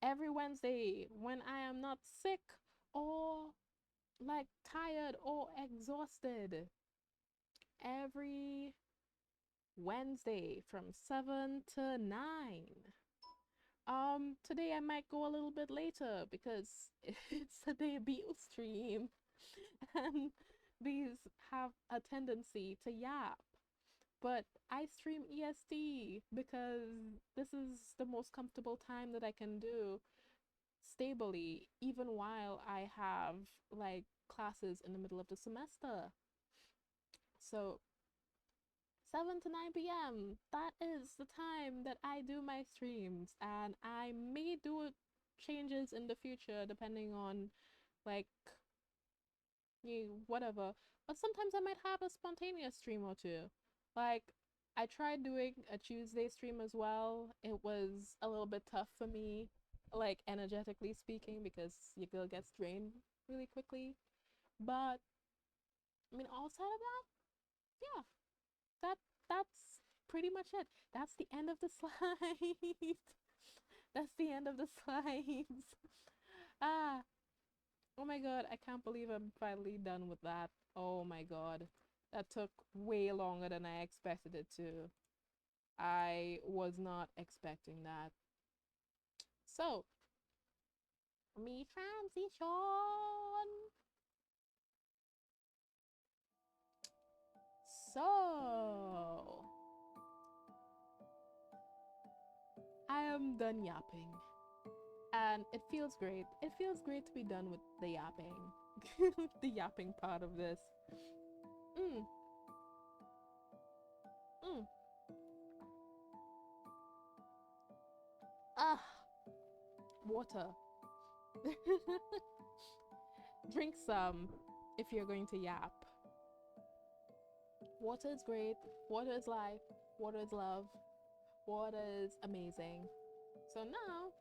[SPEAKER 1] every Wednesday when I am not sick or like tired or exhausted. Every Wednesday from 7 to 9. Today I might go a little bit later because it's a debut stream and these have a tendency to yap. But I stream EST because this is the most comfortable time that I can do stably, even while I have like classes in the middle of the semester. So 7 to 9 p.m. That is the time that I do my streams, and I may do changes in the future depending on like whatever. But sometimes I might have a spontaneous stream or two. Like I tried doing a Tuesday stream as well. It was a little bit tough for me, like energetically speaking, because your girl gets drained really quickly. But I mean, outside of that, yeah, that that's pretty much it. That's the end of the slide. That's the end of the slides. Ah, oh my god, I can't believe I'm finally done with that. Oh my god. That took way longer than I expected it to. I was not expecting that. So, me transition. So, I am done yapping. And it feels great. It feels great to be done with the yapping. The yapping part of this. Mm, mm. Ah, water. Drink some if you're going to yap. Water is great. Water is life. Water is love. Water is amazing. So now,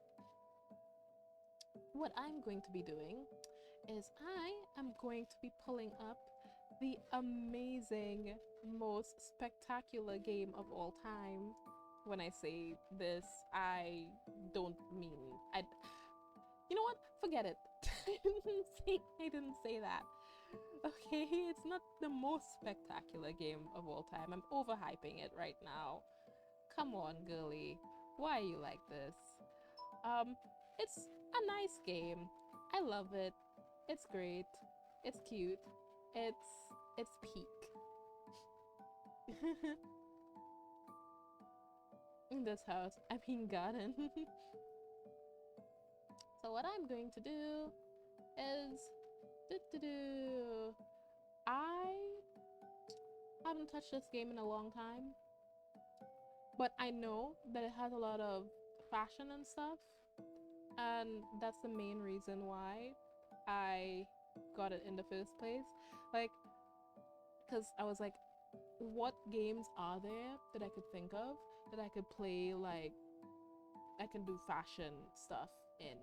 [SPEAKER 1] what I'm going to be doing is I am going to be pulling up the amazing, most spectacular game of all time. When I say this, I don't mean I. You know what? Forget it. I didn't say that. Okay, it's not the most spectacular game of all time. I'm overhyping it right now. Come on, girly. Why are you like this? It's a nice game. I love it. It's great. It's cute. It's peak. In this house, I mean garden. So what I'm going to do is I haven't touched this game in a long time, but I know that it has a lot of fashion and stuff, and that's the main reason why I got it in the first place. Like, because I was like, what games are there that I could think of that I could play, like, I can do fashion stuff in?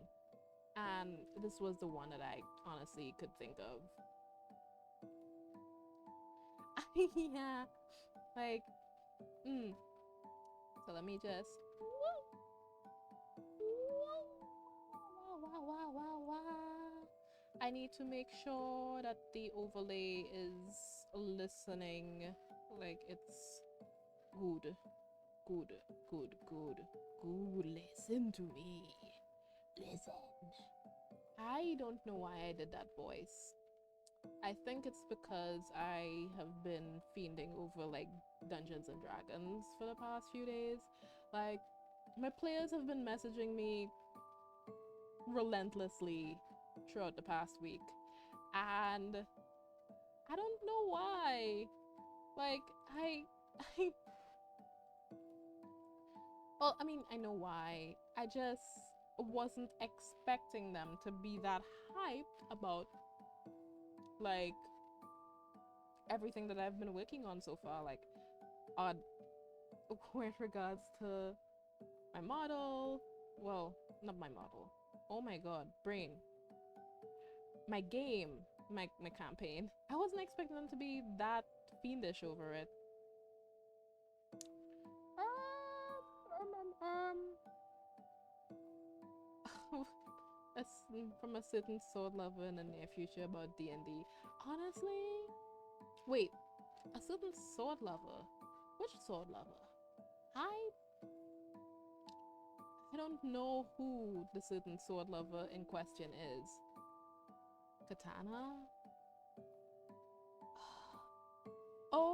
[SPEAKER 1] And this was the one that I honestly could think of. Yeah, like, mm. So let me just. I need to make sure that the overlay is listening, like it's good, good, good, good, good. Listen to me. Listen. I don't know why I did that voice. I think it's because I have been fiending over like Dungeons and Dragons for the past few days. Like, my players have been messaging me relentlessly throughout the past week, and I don't know why. Like, I, well, I mean, I know why. I just wasn't expecting them to be that hyped about like everything that I've been working on so far. Like, odd with regards to my model. Well, not my model. Oh my god, brain. My game, my campaign. I wasn't expecting them to be that fiendish over it. From a certain sword lover in the near future about D&D. Honestly, wait, a certain sword lover? Which sword lover? I don't know who the certain sword lover in question is. Katana? Oh!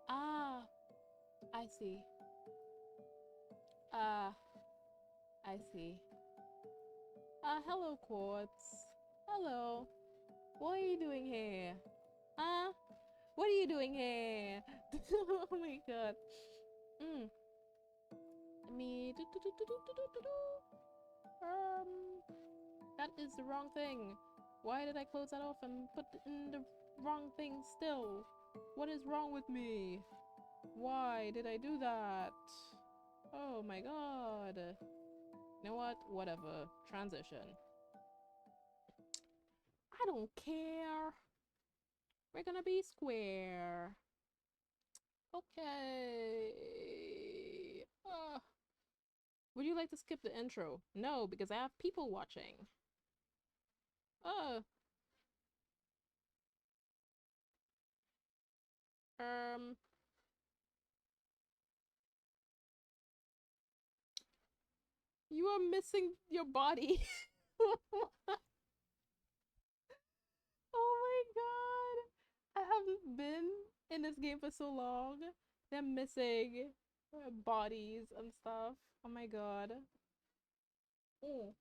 [SPEAKER 1] Ah, I see. Ah, I see. Hello, Quartz. Hello. What are you doing here? What are you doing here? Oh my god. Me. That is the wrong thing. Why did I close that off and put in the wrong thing still? What is wrong with me? Why did I do that? Oh my god. You know what? Whatever. Transition. I don't care. We're gonna be square. Okay. Would you like to skip the intro? No, because I have people watching. Uh. You are missing your body. Oh my god. I haven't been in this game for so long. They're missing bodies and stuff. Oh my god. Mm.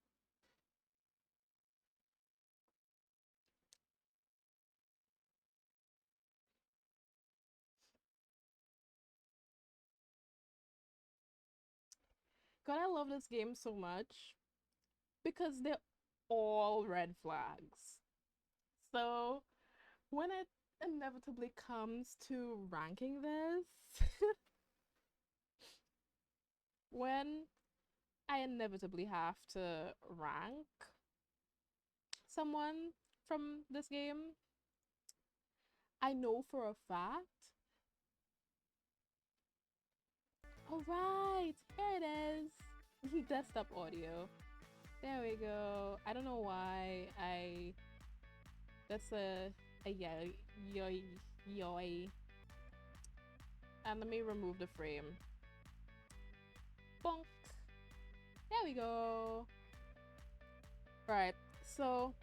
[SPEAKER 1] God, I love this game so much because they're all red flags. So when it inevitably comes to ranking this, when I inevitably have to rank someone from this game, I know for a fact. All right, here it is. Desktop audio. There we go. I don't know why that's a yoy. And let me remove the frame. Bonk. There we go. Right. So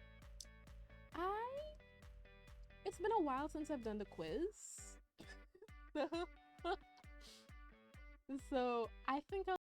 [SPEAKER 1] it's been a while since I've done the quiz. So I think I'll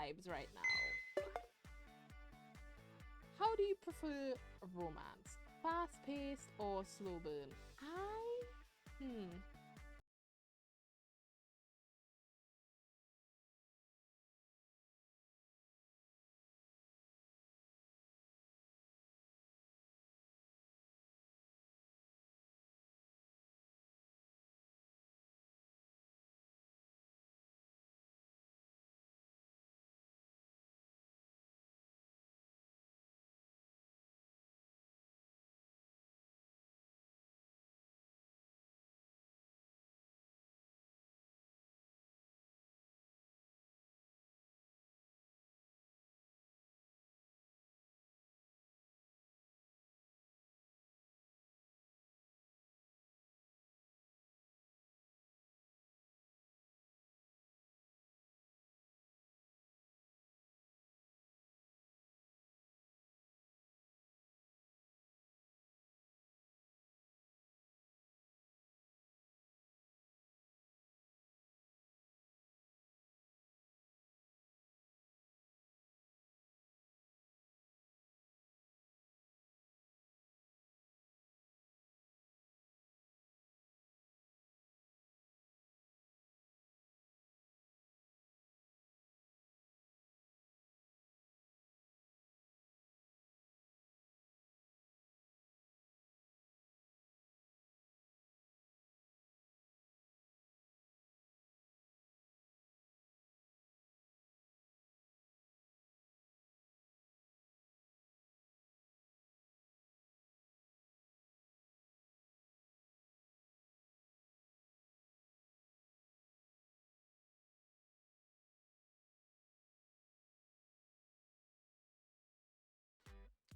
[SPEAKER 1] vibes right now. How do you prefer romance? Fast paced or slow burn?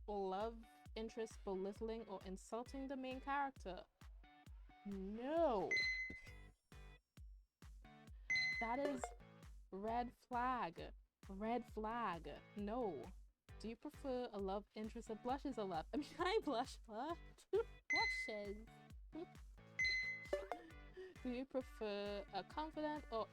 [SPEAKER 1] Love interest belittling or insulting the main character? No. That is red flag. Red flag. No. Do you prefer a love interest that blushes a lot? I mean, I blush. What? Blushes. Do you prefer a confident or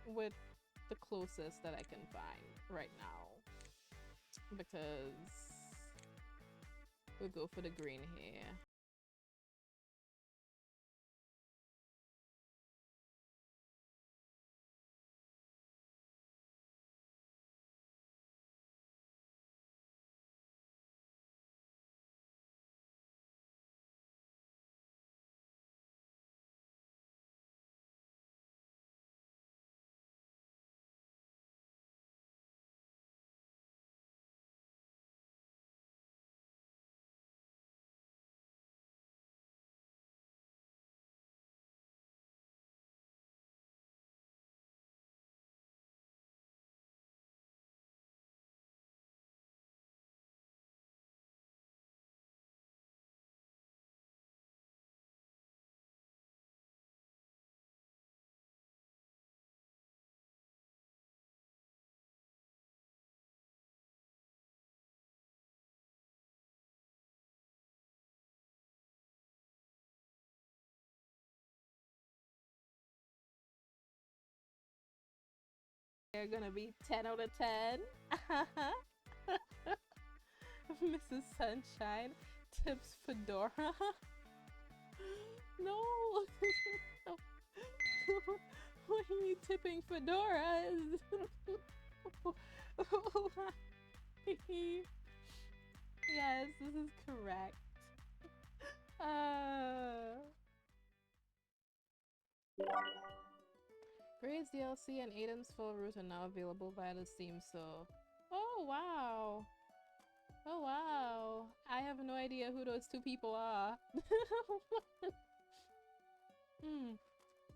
[SPEAKER 1] with the closest that I can find right now, because we'll go for the green hair. They're gonna be 10 out of 10. Mrs. Sunshine tips Fedora. No! Why are you tipping fedoras? Yes, this is correct. Gray's DLC and Aiden's full route are now available via the Steam store. Oh wow! Oh wow! I have no idea who those two people are.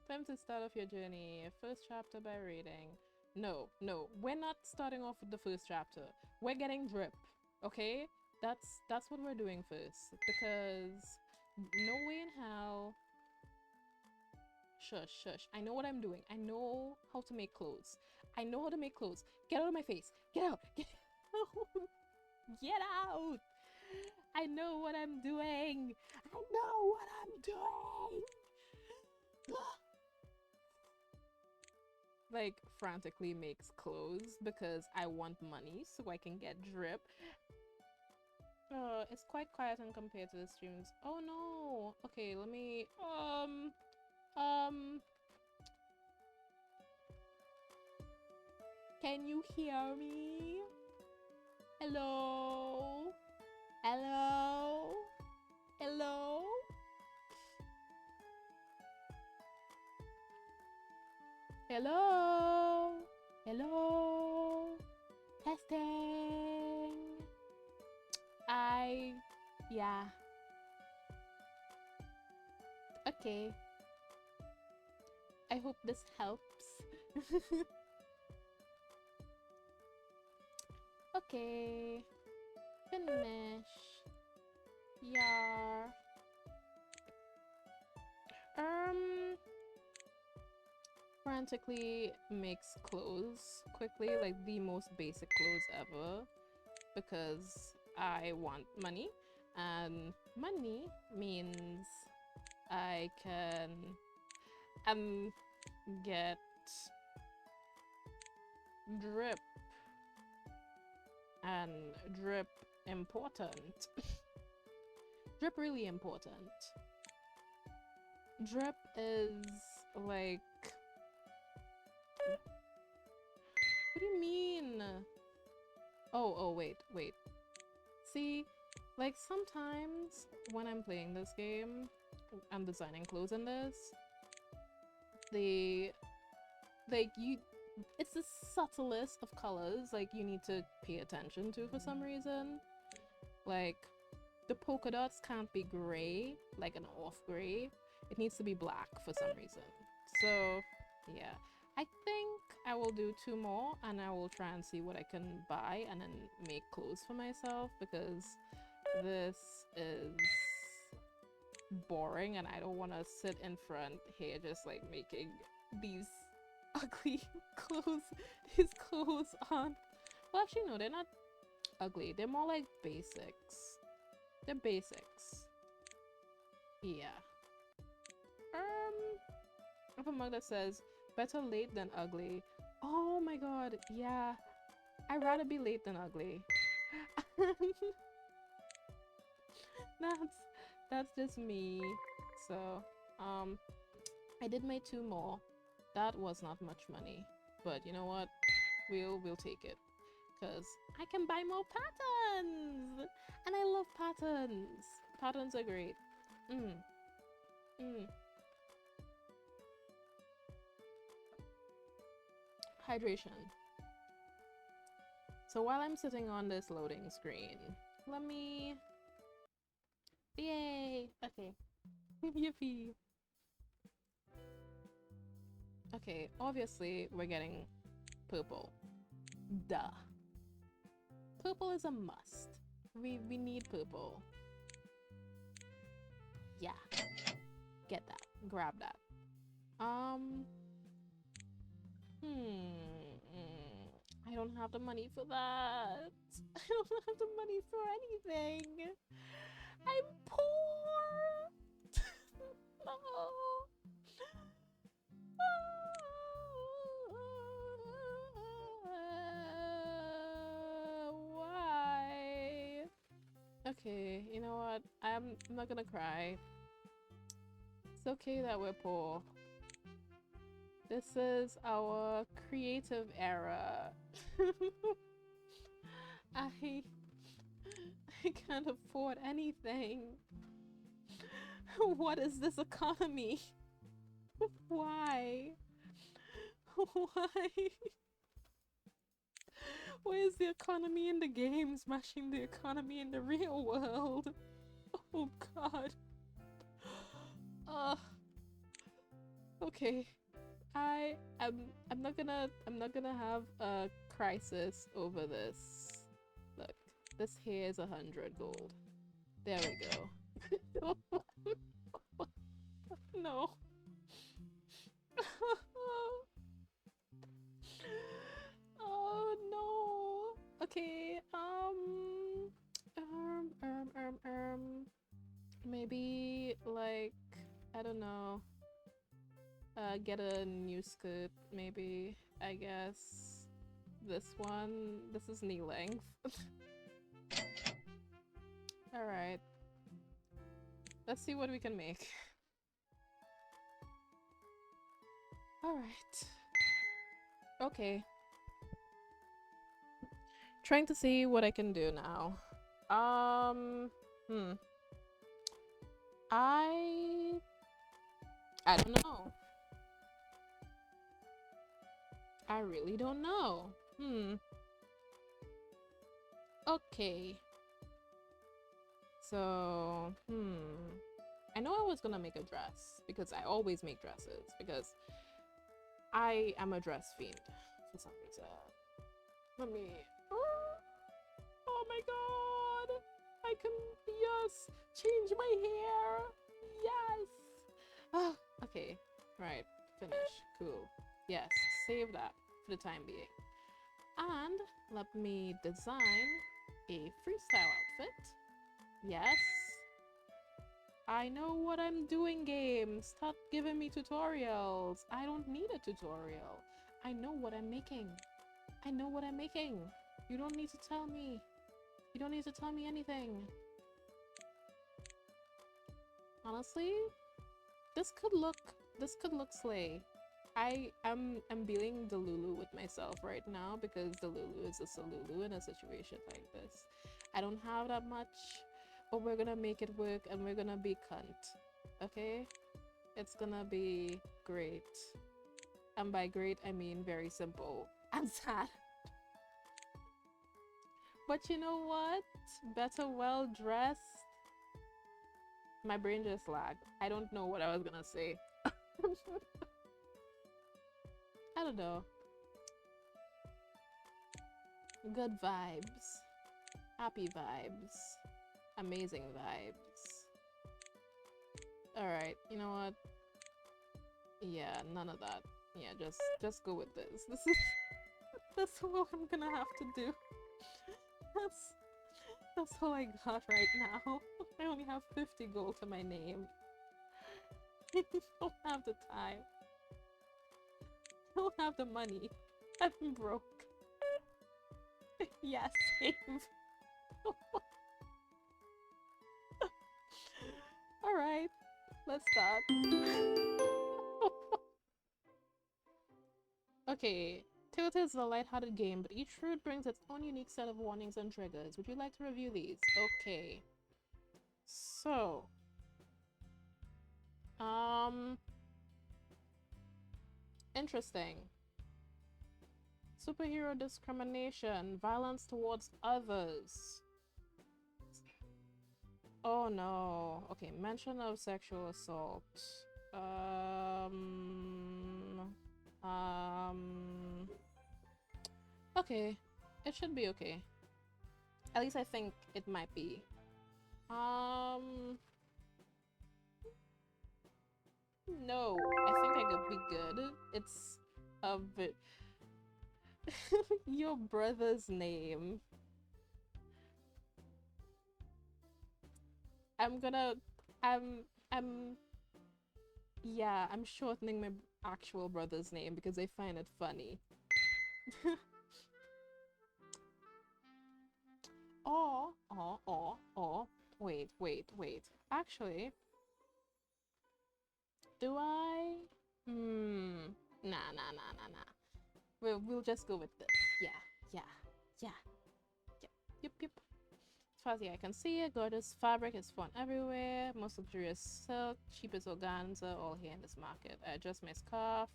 [SPEAKER 1] Time to start off your journey. First chapter by reading. No, we're not starting off with the first chapter. We're getting drip, okay? That's what we're doing first, because no way in hell. Shush. I know what I'm doing. I know how to make clothes. I know how to make clothes. Get out of my face. Get out. Get out. Get out. I know what I'm doing. I know what I'm doing. Like, frantically makes clothes because I want money so I can get drip. It's quite quiet and compared to the streams. Oh no. Okay, let me can you hear me? Hello? Hello? Hello? Hello? Hello? Testing. Yeah. Okay. I hope this helps. Okay. Finish. Yeah. Frantically makes clothes quickly, like the most basic clothes ever, because I want money, and money means I can get drip, and drip important. Drip really important. Drip is like, what do you mean? Oh, wait. See, like sometimes when I'm playing this game, I'm designing clothes in this, it's the subtlest of colors, like you need to pay attention to for some reason. Like, the polka dots can't be gray, like an off gray. It needs to be black for some reason. So, yeah. I think I will do 2 more and I will try and see what I can buy and then make clothes for myself, because this is boring and I don't want to sit in front here just like making these ugly clothes, on. Well, actually no, they're not ugly. They're more like basics. They're basics. Yeah. Up a mug that says, Better late than ugly. Oh my god, yeah. I'd rather be late than ugly. that's that's just me. So, I did my 2 more. That was not much money, but you know what? We'll take it, cause I can buy more patterns, and I love patterns. Patterns are great. Mm. Mm. Hydration. So while I'm sitting on this loading screen, let me. Yay! Okay. Yippee! Okay, obviously we're getting purple. Duh. Purple is a must. We need purple. Yeah. Get that. Grab that. I don't have the money for that. I don't have the money for anything. I'm poor. No. Why? Okay, you know what? I'm not gonna cry. It's okay that we're poor. This is our creative era. I can't afford anything. What is this economy? Why? Why? Why is the economy in the game smashing the economy in the real world? Oh god. Okay. I'm not gonna have a crisis over this. Look, this here is 100 gold. There we go. No. Oh no. Okay. Maybe like I don't know. Get a new skirt, maybe. I guess this one. This is knee length. All right. Let's see what we can make. All right. Okay. Trying to see what I can do now. I don't know. I really don't know. Okay. So, I know I was gonna make a dress because I always make dresses because I am a dress fiend for some reason. Let me. Oh my god! I can, yes, change my hair. Yes. Oh, okay. Right. Finish. Cool. Yes. Save that for the time being. And let me design a freestyle outfit. Yes. I know what I'm doing, game. Stop giving me tutorials. I don't need a tutorial. I know what I'm making. I know what I'm making. You don't need to tell me. You don't need to tell me anything. Honestly, this could look slay. I'm being Delulu with myself right now because Delulu is a Salulu in a situation like this. I don't have that much, but we're gonna make it work and we're gonna be cunt. Okay? It's gonna be great. And by great, I mean very simple and sad. But you know what? Better well dressed. My brain just lagged. I don't know what I was gonna say. I don't know. Good vibes. Happy vibes. Amazing vibes. Alright, you know what? Yeah, none of that. Yeah, just go with this. That's what I'm gonna have to do. That's all I got right now. I only have 50 gold to my name. I don't have the time. don't have the money. I'm broke. Yeah, same. Alright, let's start. Okay, Tilted is a lighthearted game, but each route brings its own unique set of warnings and triggers. Would you like to review these? Okay. So, interesting. Superhero discrimination, violence towards others. Oh no. Okay, mention of sexual assault. Okay. It should be okay. At least I think it might be. No. I think I could be good. It's a bit... Your brother's name. Yeah, I'm shortening my actual brother's name because I find it funny. Wait. Actually, do I? Nah. We'll just go with this. Yeah. Yep. As far as the eye can see, gorgeous fabric is found everywhere. Most luxurious silk, cheapest organza, all here in this market. I adjust my scarf.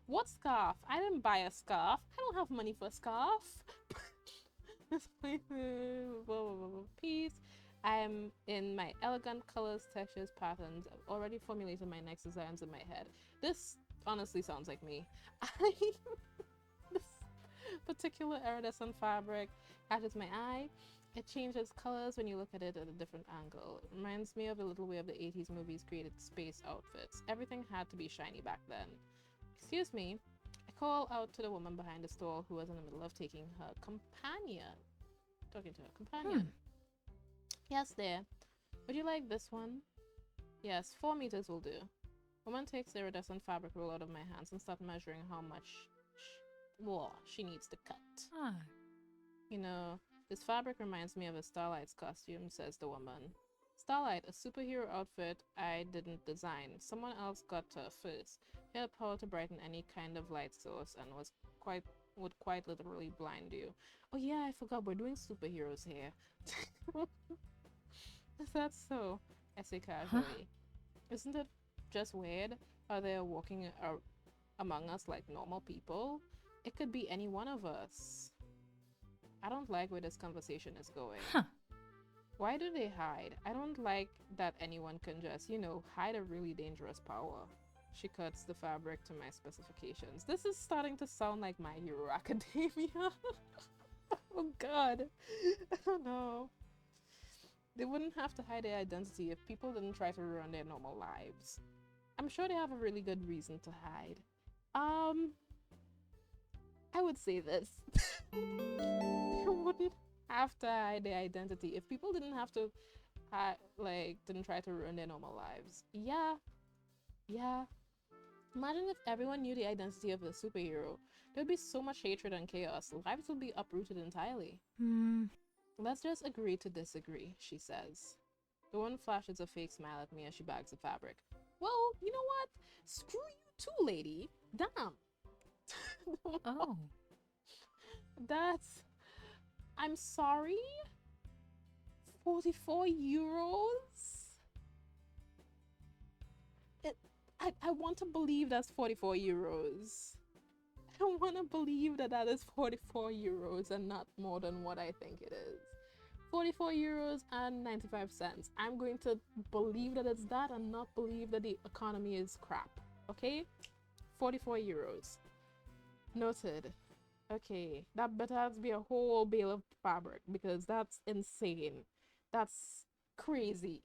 [SPEAKER 1] What scarf? I didn't buy a scarf. I don't have money for a scarf. Piece. I'm in my elegant colors, textures, patterns. I've already formulated my next designs in my head. This honestly sounds like me. This particular iridescent fabric catches my eye. It changes colors when you look at it at a different angle. It reminds me of a little way of the 80s movies created space outfits. Everything had to be shiny back then. Excuse me. I call out to the woman behind the stall who was in the middle of taking her companion. Talking to her companion. Yes, there. Would you like this one? Yes, 4 meters will do. Woman takes the iridescent fabric roll out of my hands and starts measuring how much she needs to cut. You know, this fabric reminds me of a Starlight's costume, says the woman. Starlight, a superhero outfit I didn't design. Someone else got her first. She had power to brighten any kind of light source and would quite literally blind you. Oh yeah, I forgot we're doing superheroes here. Is that so? I say casually. Isn't it just weird how they're walking among us like normal people? It could be any one of us. I don't like where this conversation is going. Why do they hide? I don't like that anyone can just, hide a really dangerous power. She cuts the fabric to my specifications. This is starting to sound like My Hero Academia. Oh god. I don't know. They wouldn't have to hide their identity if people didn't try to run their normal lives. I'm sure they have a really good reason to hide. I would say this. They wouldn't have to hide their identity if people didn't have to didn't try to ruin their normal lives. Yeah. Imagine if everyone knew the identity of a superhero. There'd be so much hatred and chaos. Lives would be uprooted entirely. Let's just agree to disagree, she says. The woman flashes a fake smile at me as she bags the fabric. Well, you know what? Screw you too, lady. Damn.
[SPEAKER 2] Oh.
[SPEAKER 1] I'm sorry? 44 euros? I want to believe that's 44 euros. I want to believe that is 44 euros and not more than what I think it is. 44 euros and 95 cents. I'm going to believe that it's that and not believe that the economy is crap. Okay? 44 euros. Noted. Okay, that better has to be a whole bale of fabric because that's insane. That's crazy.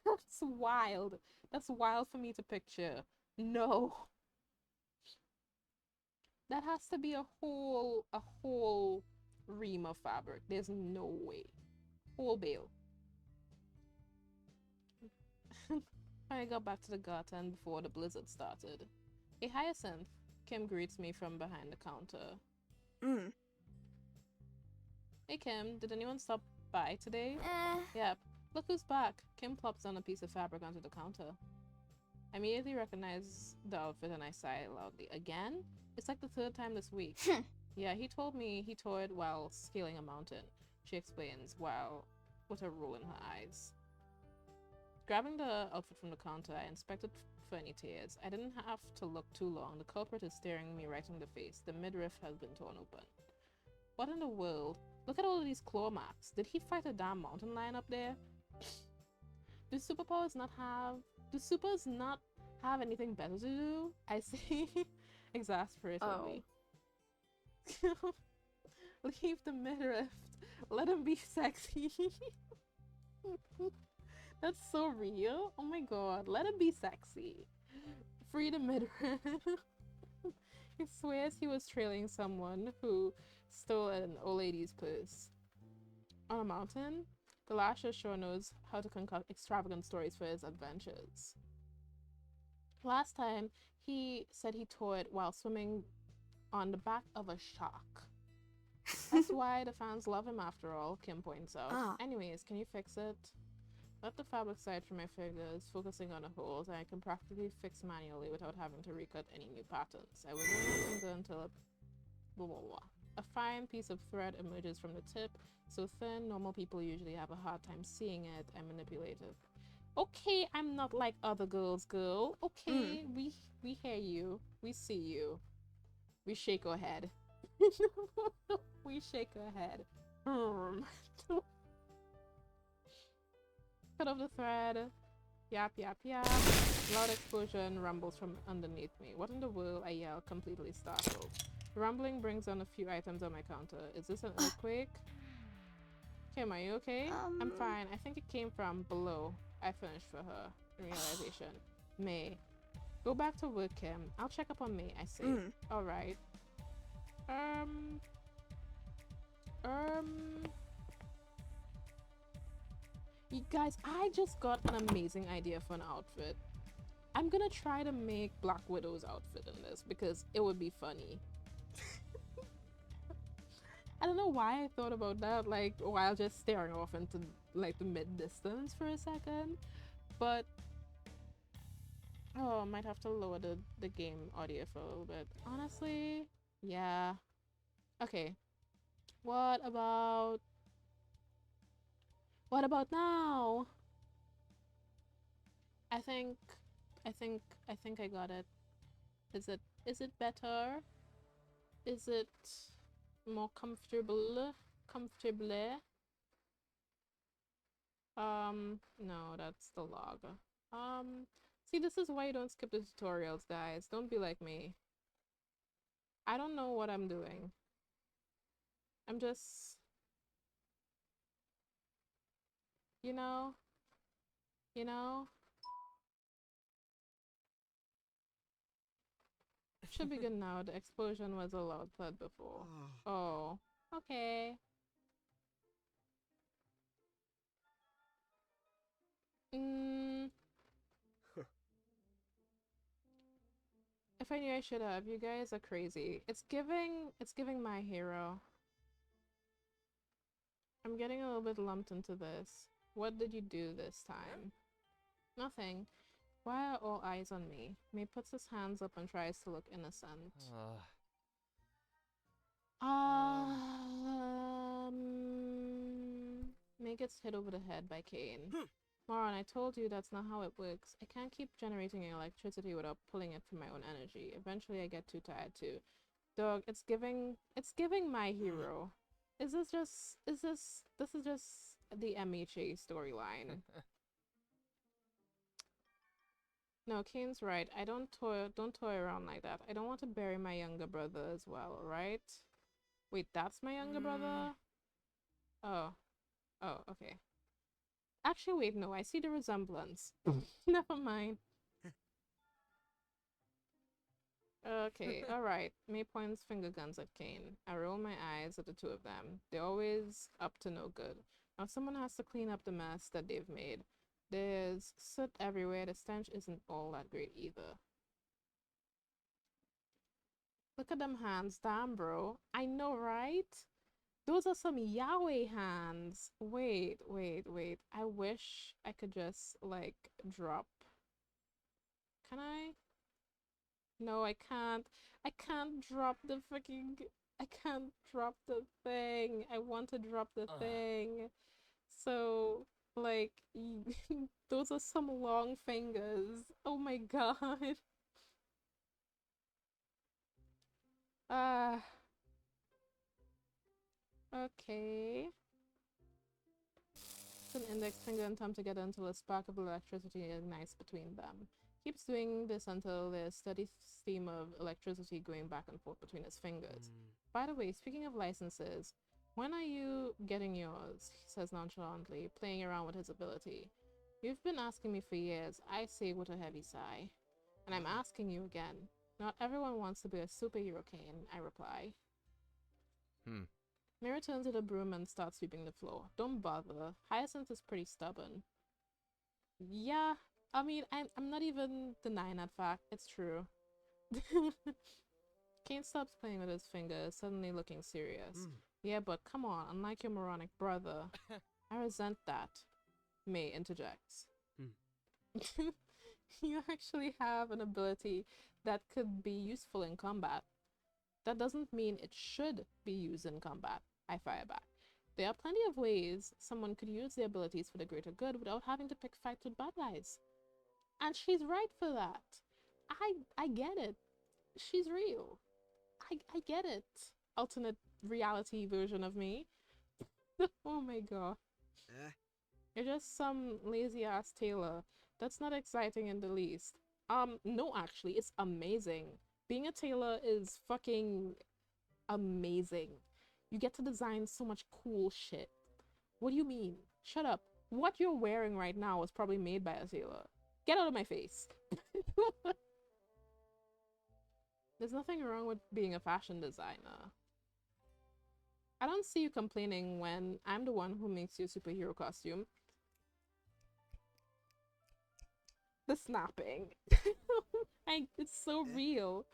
[SPEAKER 1] That's wild. That's wild for me to picture. No. That has to be a whole ream of fabric. There's no way. Whole bale. I got back to the garden before the blizzard started. Hey, Hyacinth. Kim greets me from behind the counter.
[SPEAKER 3] Mm.
[SPEAKER 1] Hey Kim, did anyone stop by today?
[SPEAKER 2] Eh.
[SPEAKER 1] Yep. Look who's back. Kim plops down a piece of fabric onto the counter. I immediately recognize the outfit and I sigh loudly. Again? It's like the third time this week. Yeah, he told me he tore it while scaling a mountain, she explains, while with a roll in her eyes. Grabbing the outfit from the counter, I inspected for any tears. I didn't have to look too long. The culprit is staring me right in the face. The midriff has been torn open. What in the world? Look at all of these claw marks. Did he fight a damn mountain lion up there? Do supers not have anything better to do? I say exasperatedly. Oh. Leave the midriff. Let him be sexy. That's so real. Oh my god. Let him be sexy. Free the midriff. He swears he was trailing someone who stole an old lady's purse. On a mountain? The Lasher sure knows how to concoct extravagant stories for his adventures. Last time, he said he tore it while swimming on the back of a shark. That's why the fans love him after all, Kim points out.
[SPEAKER 3] Ah.
[SPEAKER 1] Anyways, can you fix it? Let the fabric slide from my fingers, focusing on the holes, and I can practically fix manually without having to recut any new patterns. I wiggle my finger until a blah blah blah. A fine piece of thread emerges from the tip, so thin, normal people usually have a hard time seeing it. I manipulate it. Okay, I'm not like other girls, girl. Okay, we hear you. We see you. We shake our head. We shake our head. Cut off the thread. Yap, yap, yap. Loud explosion rumbles from underneath me. What in the world? I yell, completely startled. The rumbling brings on a few items on my counter. Is this an earthquake? Kim, are you okay? I'm fine. I think it came from below. I finished for her. Realization. May. Go back to work, Kim. I'll check up on May, I say. Alright. You guys, I just got an amazing idea for an outfit. I'm gonna try to make Black Widow's outfit in this because it would be funny. I don't know why I thought about that, like, while just staring off into, like, the mid-distance for a second. But, oh, I might have to lower the game audio for a little bit. Honestly, yeah. Okay. What about now? I think I got it. Is it better? Is it more comfortable? No, that's the log. See, this is why you don't skip the tutorials, guys. Don't be like me. I don't know what I'm doing. I'm just, you know. Should be good now. The explosion was a loud thud before. Oh, okay. If I knew I should have. You guys are crazy. It's giving My Hero. I'm getting a little bit lumped into this. What did you do this time? Nothing. Why are all eyes on me? May puts his hands up and tries to look innocent. May gets hit over the head by Kane. Moron, I told you that's not how it works. I can't keep generating electricity without pulling it from my own energy. Eventually I get too tired too. Dog, it's giving My Hero. This is just the MHA storyline. No, Kane's right. I don't toy around like that. I don't want to bury my younger brother as well, right? Wait, that's my younger brother? Oh. Oh, okay. Actually, wait, no, I see the resemblance. Never mind. Okay, alright. May points finger guns at Kane. I roll my eyes at the two of them. They're always up to no good. Now someone has to clean up the mess that they've made. There's soot everywhere. The stench isn't all that great either. Look at them hands. Damn, bro. I know, right? Those are some Yahweh hands. Wait, wait, wait. I wish I could just, like, drop. Can I? No, I can't. I can't drop the freaking. I can't drop the thing. I want to drop the thing. So, like, those are some long fingers. Oh my god. Ah, okay. An index finger and thumb together until a spark of electricity ignites between them. Keeps doing this until there's steady stream of electricity going back and forth between his fingers. By the way, speaking of licenses, when are you getting yours? He says nonchalantly, playing around with his ability. You've been asking me for years, I say with a heavy sigh. And I'm asking you again. Not everyone wants to be a superhero, Kane, I reply. Mira turns to the broom and starts sweeping the floor. Don't bother. Hyacinth is pretty stubborn. Yeah, I mean, I'm not even denying that fact. It's true. Kane stops playing with his fingers, suddenly looking serious. Yeah, but come on, unlike your moronic brother. I resent that. May interjects. You actually have an ability that could be useful in combat. That doesn't mean it should be used in combat. I fire back. There are plenty of ways someone could use their abilities for the greater good without having to pick fights with bad guys. And she's right for that. I get it. She's real. I get it. Alternate reality version of me. Oh my god. You're just some lazy ass tailor. That's not exciting in the least. No, actually, it's amazing. Being a tailor is fucking amazing. You get to design so much cool shit. What do you mean? Shut up. What you're wearing right now was probably made by a tailor. Get out of my face. There's nothing wrong with being a fashion designer. I don't see you complaining when I'm the one who makes you a superhero costume. The snapping. It's so real.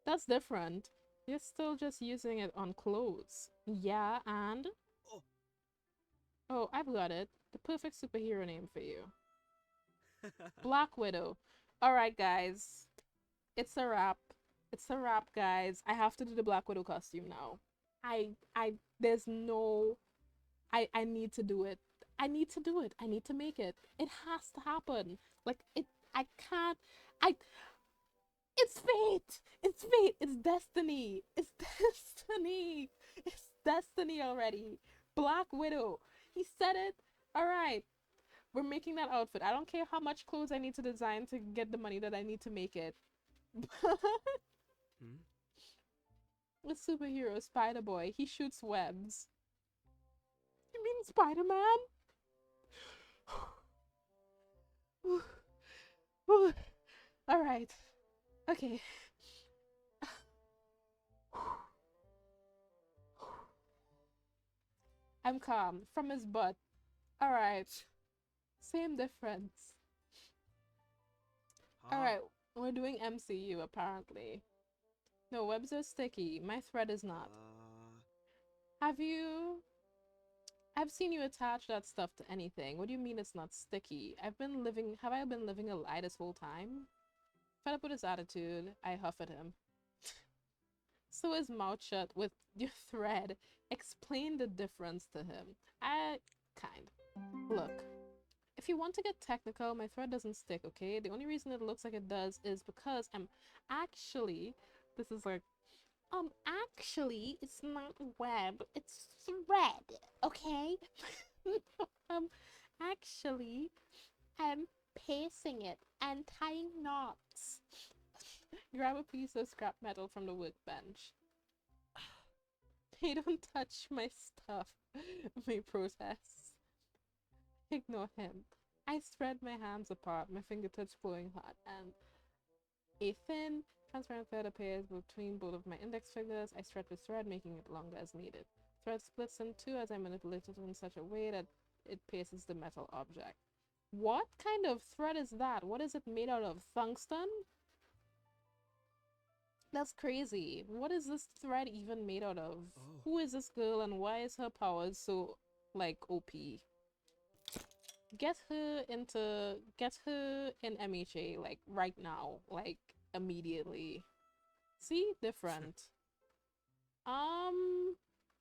[SPEAKER 1] That's different. You're still just using it on clothes. Yeah, and? Oh, I've got it. The perfect superhero name for you. Black Widow. Alright, guys. It's a wrap. It's a wrap, guys. I have to do the Black Widow costume now. There's no... I need to do it. I need to do it. I need to make it. It has to happen. Like, I can't... It's fate! It's fate! It's destiny! It's destiny! It's destiny already! Black Widow! He said it! Alright. We're making that outfit. I don't care how much clothes I need to design to get the money that I need to make it. The superhero, Spider-Boy. He shoots webs. You mean Spider-Man? Alright. Okay. I'm calm. From his butt. Alright. Same difference. Alright, we're doing MCU apparently. No, webs are sticky. My thread is not. I've seen you attach that stuff to anything. What do you mean it's not sticky? Have I been living a lie this whole time? Fed up with his attitude, I huff at him. So his mouth shut with your thread. Explain the difference to him. Look, if you want to get technical, my thread doesn't stick, okay? The only reason it looks like it does is because I'm actually, this is like, actually, it's not web, it's thread, okay? Actually, I'm pasting it and tying knots. Grab a piece of scrap metal from the workbench. They don't touch my stuff, May protests. Ignore him. I spread my hands apart, my fingertips glowing hot, and a thin, transparent thread appears between both of my index fingers. I stretch the thread, making it longer as needed. Thread splits in two as I manipulate it in such a way that it pierces the metal object. What kind of thread is that? What is it made out of? Tungsten? That's crazy. What is this thread even made out of?
[SPEAKER 2] Oh.
[SPEAKER 1] Who is this girl and why is her powers so, like, OP? Get her in MHA, like, right now. Like, immediately. See? Different.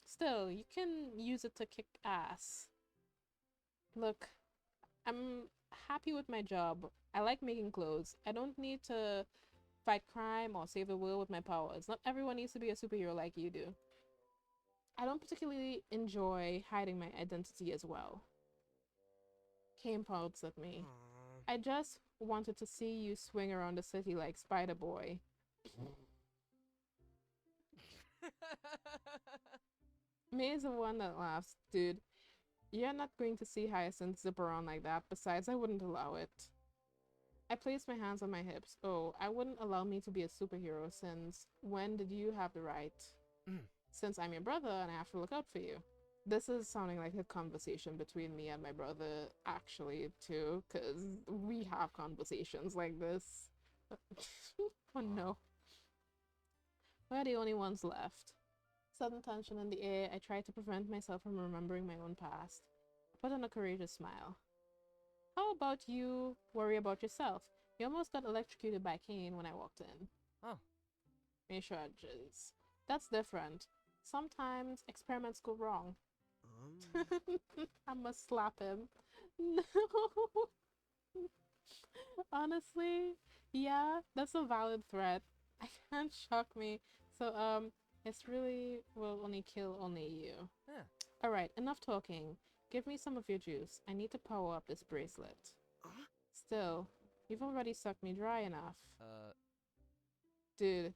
[SPEAKER 1] Still, you can use it to kick ass. Look, I'm happy with my job. I like making clothes. I don't need to fight crime or save the world with my powers. Not everyone needs to be a superhero like you do. I don't particularly enjoy hiding my identity as well. Came pouts at me. I just wanted to see you swing around the city like Spider Boy. May is the one that laughs. Dude, you're not going to see Hyacinth zip around like that. Besides, I wouldn't allow it. I placed my hands on my hips. Oh, I wouldn't allow me to be a superhero since when did you have the right? Since I'm your brother and I have to look out for you. This is sounding like a conversation between me and my brother, actually, too, because we have conversations like this. Oh no. We're the only ones left. Sudden tension in the air, I tried to prevent myself from remembering my own past. I put on a courageous smile. How about you worry about yourself? You almost got electrocuted by Kane when I walked in.
[SPEAKER 2] Oh.
[SPEAKER 1] May shrudges. That's different. Sometimes experiments go wrong. I must slap him. No. Honestly, yeah, that's a valid threat. I can't shock me. So, it's really will only kill only you.
[SPEAKER 2] Yeah.
[SPEAKER 1] Alright, enough talking. Give me some of your juice. I need to power up this bracelet. Still, you've already sucked me dry enough. Dude,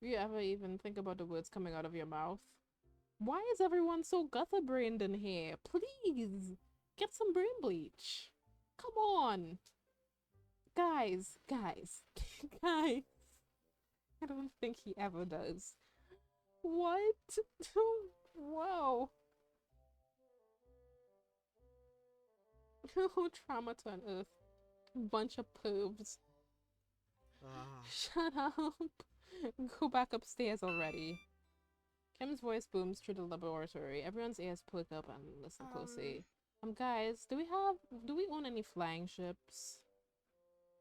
[SPEAKER 1] do you ever even think about the words coming out of your mouth? Why is everyone so gutter-brained in here? Please, get some brain bleach. Come on. Guys, guys. I don't think he ever does. What? Wow. Trauma to unearth. Bunch of pervs. Shut up. Go back upstairs already. Kim's voice booms through the laboratory. Everyone's ears perk up and listen closely. Guys, do we own any flying ships?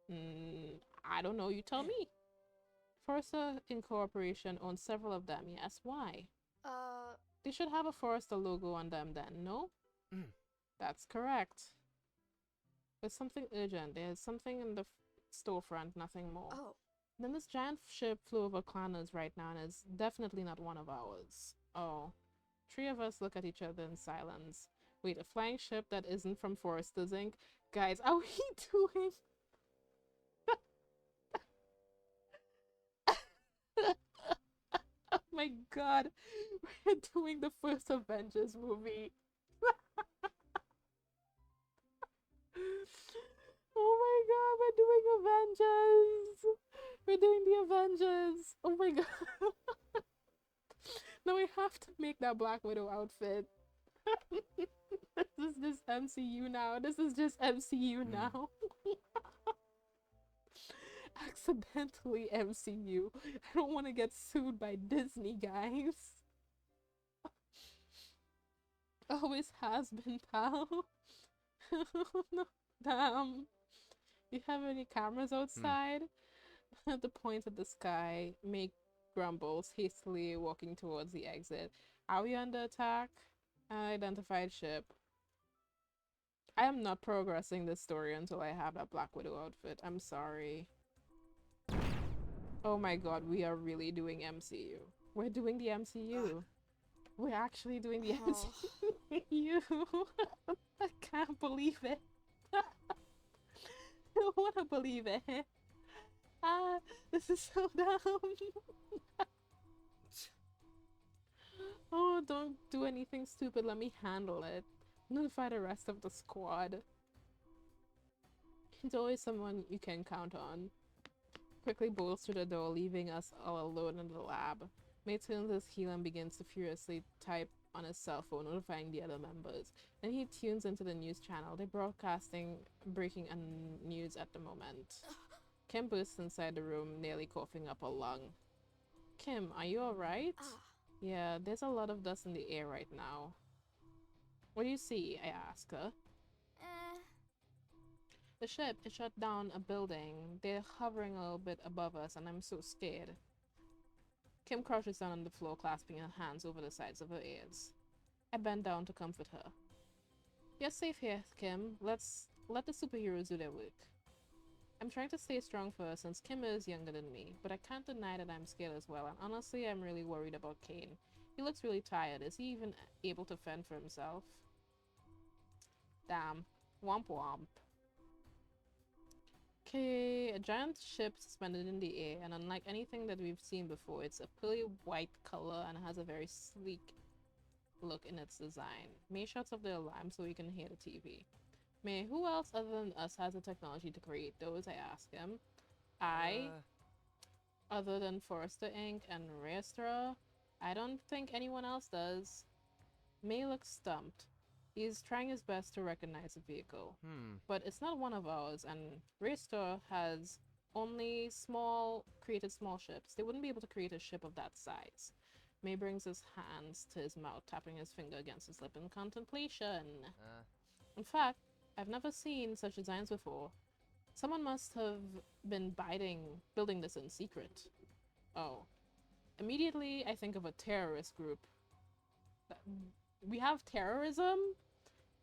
[SPEAKER 1] I don't know, you tell me. Forrester Incorporation owns several of them, yes. Why? They should have a Forrester logo on them then, no? That's correct. There's something urgent. There's something in the storefront, nothing more. Then this giant ship flew over Clanners right now and is definitely not one of ours. Oh. 3 of us look at each other in silence. Wait, a flying ship that isn't from Forrester's Inc? Guys, are we doing... Oh my god, we're doing the first Avengers movie. Oh my god, we're doing Avengers. We're doing the Avengers. Oh my god. Now we have to make that Black Widow outfit. This is just MCU now. This is just MCU now. Accidentally MCU. I don't want to get sued by Disney, guys. Always has been, pal. No, damn. You have any cameras outside? At the point of the sky, Make grumbles, hastily walking towards the exit. Are we under attack? Unidentified ship. I am not progressing this story until I have that Black Widow outfit. I'm sorry. Oh my god, we are really doing MCU. We're doing the MCU. We're actually doing the MCU. I can't believe it. I don't want to believe it. This is so dumb. Oh, don't do anything stupid. Let me handle it. Notify the rest of the squad. It's always someone you can count on. Quickly bolts through the door, leaving us all alone in the lab. May turns his heel and begins to furiously type on his cell phone, notifying the other members. Then he tunes into the news channel. They're broadcasting breaking news at the moment. Kim bursts inside the room, nearly coughing up a lung. Kim, are you alright? Yeah, there's a lot of dust in the air right now. What do you see? I ask her. The ship, it shut down a building. They're hovering a little bit above us and I'm so scared. Kim crouches down on the floor, clasping her hands over the sides of her ears. I bend down to comfort her. You're safe here, Kim. Let's let the superheroes do their work. I'm trying to stay strong for her since Kim is younger than me, but I can't deny that I'm scared as well, and honestly, I'm really worried about Kane. He looks really tired. Is he even able to fend for himself? Damn. Womp womp. Okay, a giant ship suspended in the air, and unlike anything that we've seen before, it's a pearly white color and has a very sleek look in its design. May shuts off the alarm so we can hear the TV. May, who else other than us has the technology to create those? I ask him. Other than Forrester Inc. and Restra, I don't think anyone else does. May looks stumped. He's trying his best to recognize the vehicle. But it's not one of ours, and Restra has only created small ships. They wouldn't be able to create a ship of that size. May brings his hands to his mouth, tapping his finger against his lip in contemplation. In fact, I've never seen such designs before. Someone must have been building this in secret. Oh. Immediately, I think of a terrorist group. We have terrorism?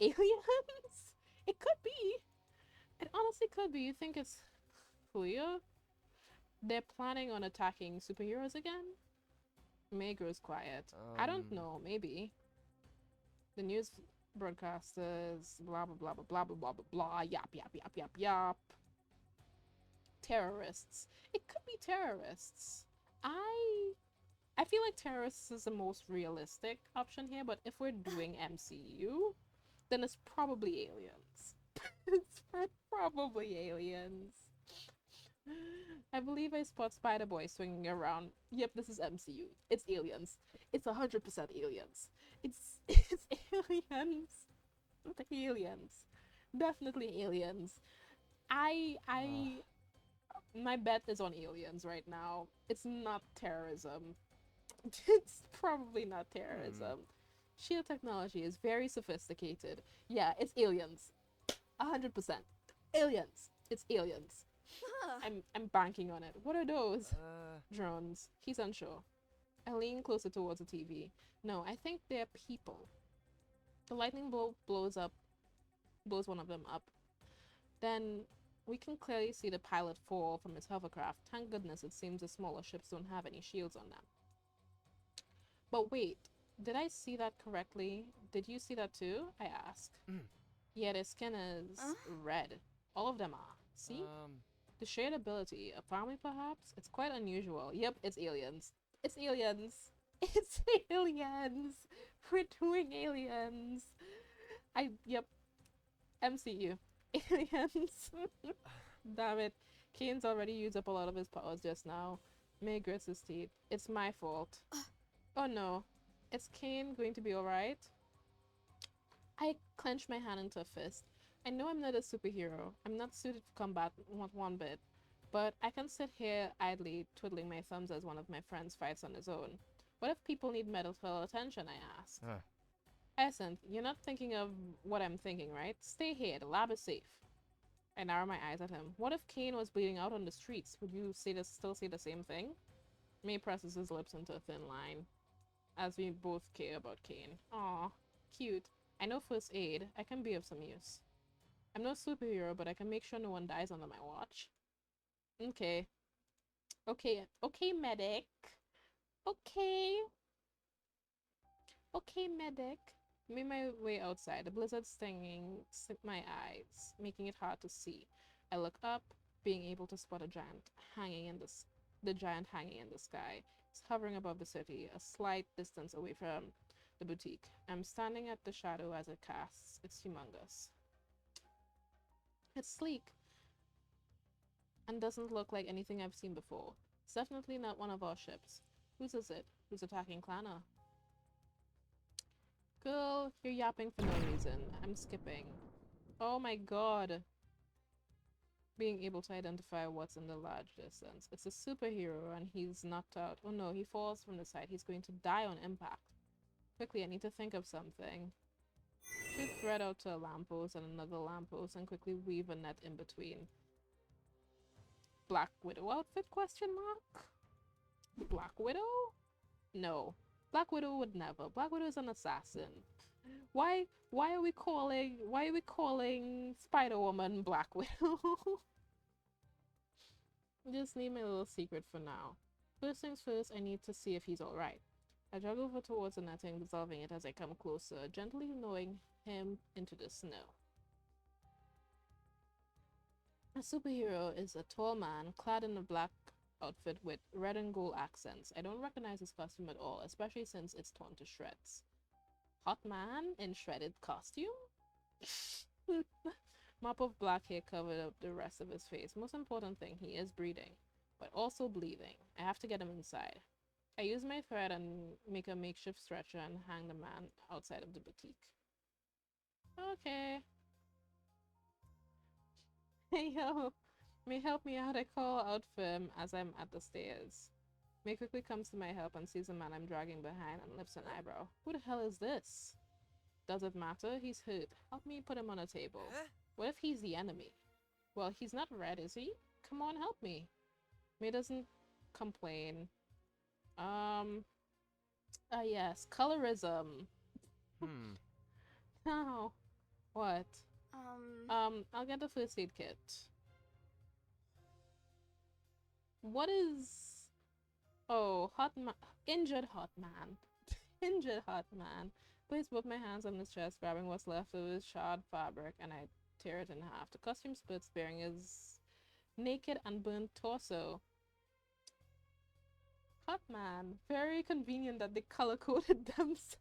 [SPEAKER 1] Aliens? It could be. It honestly could be. You think it's clear? They're planning on attacking superheroes again? May grows quiet. I don't know, maybe. The news broadcasters, blah blah blah blah blah blah blah blah blah, yap yap yap yap yap. Terrorists. It could be terrorists. I feel like terrorists is the most realistic option here, but if we're doing MCU, then it's probably aliens. It's probably aliens. I believe I spot Spider-Boy swinging around. Yep, this is MCU. It's aliens. It's 100% aliens. It's aliens. Aliens. Definitely aliens. My bet is on aliens right now. It's not terrorism. It's probably not terrorism. Shield technology is very sophisticated. Yeah, it's aliens. 100%. Aliens. It's aliens. I'm banking on it. What are those? Drones. He's unsure. I lean closer towards the TV. No, I think they're people. The lightning bolt blows one of them up. Then we can clearly see the pilot fall from his hovercraft. Thank goodness it seems the smaller ships don't have any shields on them. But wait, did I see that correctly? Did you see that too? I ask. Yeah, their skin is red. All of them are. See? The shared ability. A family, perhaps? It's quite unusual. Yep, it's aliens. It's aliens. It's aliens. We're doing aliens. Yep. MCU. Aliens. Damn it. Kane's already used up a lot of his powers just now. May grits his teeth. It's my fault. Oh no. Is Kane going to be alright? I clench my hand into a fist. I know I'm not a superhero. I'm not suited for combat one bit. But I can sit here idly twiddling my thumbs as one of my friends fights on his own. What if people need medical attention, I ask. Hyacinth, you're not thinking of what I'm thinking, right? Stay here. The lab is safe. I narrow my eyes at him. What if Kane was bleeding out on the streets? Would you still say the same thing? May presses his lips into a thin line, as we both care about Kane. Aw, cute. I know first aid. I can be of some use. I'm no superhero, but I can make sure no one dies under my watch. Okay. Okay, medic. Okay, medic. Made my way outside. The blizzard stinging my eyes, making it hard to see. I look up, being able to spot the giant hanging in the sky. It's hovering above the city, a slight distance away from the boutique. I'm standing at the shadow as it casts. It's humongous. It's sleek and doesn't look like anything I've seen before. It's definitely not one of our ships. Whose is it? Who's attacking Klana? Girl, you're yapping for no reason. I'm skipping. Oh my god. being able to identify what's in the large distance. It's a superhero and he's knocked out. Oh no, he falls from the side. He's going to die on impact. Quickly, I need to think of something. Shoot thread out to a lamppost and another lamppost and quickly weave a net in between. Black Widow outfit, question mark? Black Widow? No. Black Widow would never. Black Widow is an assassin. Why are we calling Spider-Woman Black Widow? Just leave my little secret for now. First things first, I need to see if he's alright. I jog over towards the netting, dissolving it as I come closer, gently lowering him into the snow. A superhero is a tall man clad in a black outfit with red and gold accents. I don't recognize his costume at all, especially since it's torn to shreds. Hot man in shredded costume? Mop of black hair covered up the rest of his face. Most important thing, he is breathing, but also bleeding. I have to get him inside. I use my thread and make a makeshift stretcher and hang the man outside of the boutique. Okay. Hey yo, may help me out. I call out for him as I'm at the stairs. May quickly comes to my help and sees the man I'm dragging behind and lifts an eyebrow. Who the hell is this? Does it matter? He's hurt. Help me put him on a table. What if he's the enemy? Well, he's not red, is he? Come on, help me. May doesn't complain. Yes, colorism. No. What? I'll get the first aid kit. What is... Oh, injured hot man. Injured hot man. Place both my hands on his chest, grabbing what's left of his charred fabric, and I tear it in half. The costume splits, bearing his naked and burnt torso. Hot man. Very convenient that they color-coded themselves.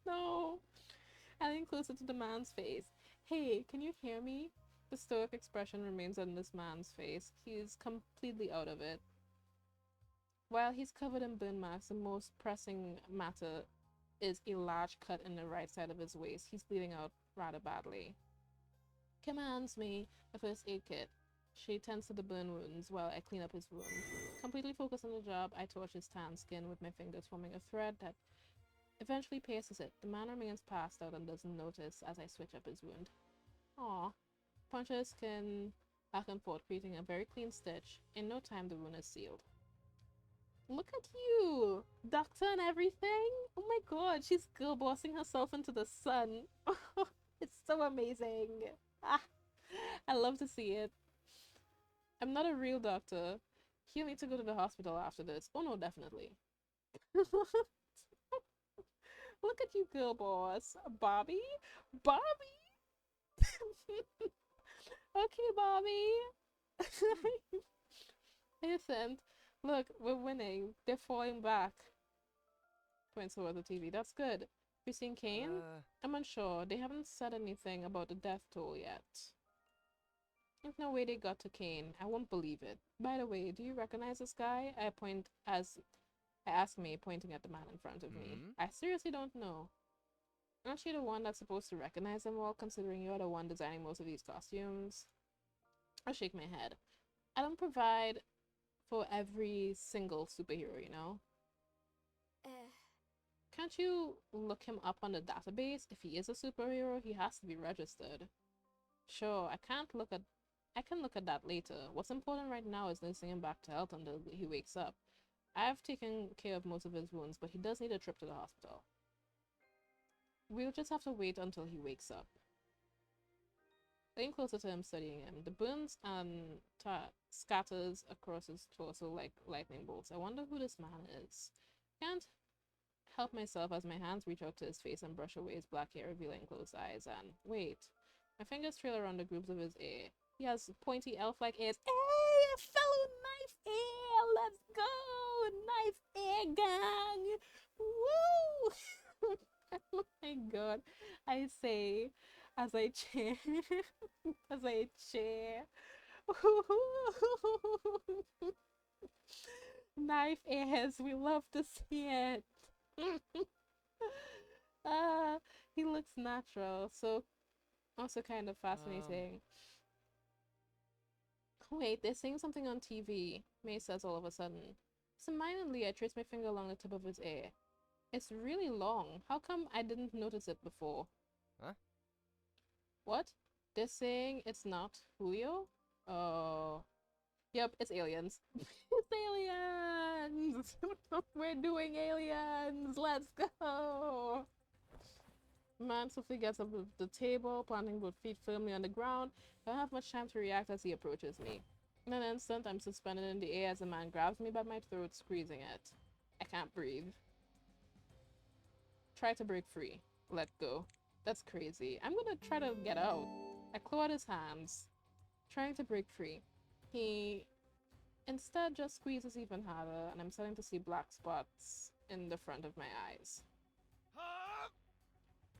[SPEAKER 1] No. I lean closer to the man's face. Hey, can you hear me? The stoic expression remains on this man's face. He's completely out of it. While he's covered in burn marks, the most pressing matter is a large cut in the right side of his waist. He's bleeding out rather badly. Kim hands me a first aid kit. She tends to the burn wounds while I clean up his wound. Completely focused on the job, I torch his tan skin with my fingers, forming a thread that eventually pierces it. The man remains passed out and doesn't notice as I switch up his wound. Aw. Punch his skin back and forth, creating a very clean stitch. In no time, the wound is sealed. Look at you! Doctor and everything? Oh my god, she's girl bossing herself into the sun. It's so amazing. Ah, I love to see it. I'm not a real doctor. He'll need to go to the hospital after this. Oh no, definitely. Look at you, girl boss. Bobby? Bobby? Okay, Bobby. Hyacinth, look, we're winning. They're falling back. Points toward the TV. That's good. Have you seen Kane? I'm unsure. They haven't said anything about the death toll yet. There's no way they got to Kane. I won't believe it. By the way, do you recognize this guy? I ask me, pointing at the man in front of me. I seriously don't know. Aren't you the one that's supposed to recognize them all, considering you're the one designing most of these costumes? I shake my head. I don't provide for every single superhero, you know? Can't you look him up on the database? If he is a superhero, he has to be registered. Sure, I can look at that later. What's important right now is nursing him back to health until he wakes up. I've taken care of most of his wounds, but he does need a trip to the hospital. We'll just have to wait until he wakes up. Getting closer to him, studying him. The burns and scatters across his torso like lightning bolts. I wonder who this man is. Can't help myself as my hands reach out to his face and brush away his black hair, revealing closed eyes. And wait, my fingers trail around the grooves of his ear. He has pointy elf-like ears. Hey, a fellow knife ear! Let's go! Knife ear gang! Woo! Oh my god. I say as I cheer. As I cheer. Knife ears, we love to see it. He looks natural, so also kind of fascinating. Wait, they're saying something on TV, May says all of a sudden. Semi-mindedly, I trace my finger along the tip of his ear. It's really long. How come I didn't notice it before?
[SPEAKER 3] Huh?
[SPEAKER 1] What? They're saying it's not Julio? Oh. Yep, it's aliens. It's aliens! We're doing aliens! Let's go! Man swiftly gets up to the table, planting both feet firmly on the ground. I don't have much time to react as he approaches me. In an instant, I'm suspended in the air as the man grabs me by my throat, squeezing it. I can't breathe. Try to break free. Let go. That's crazy. I'm gonna try to get out. I claw at his hands, trying to break free. He instead just squeezes even harder, and I'm starting to see black spots in the front of my eyes.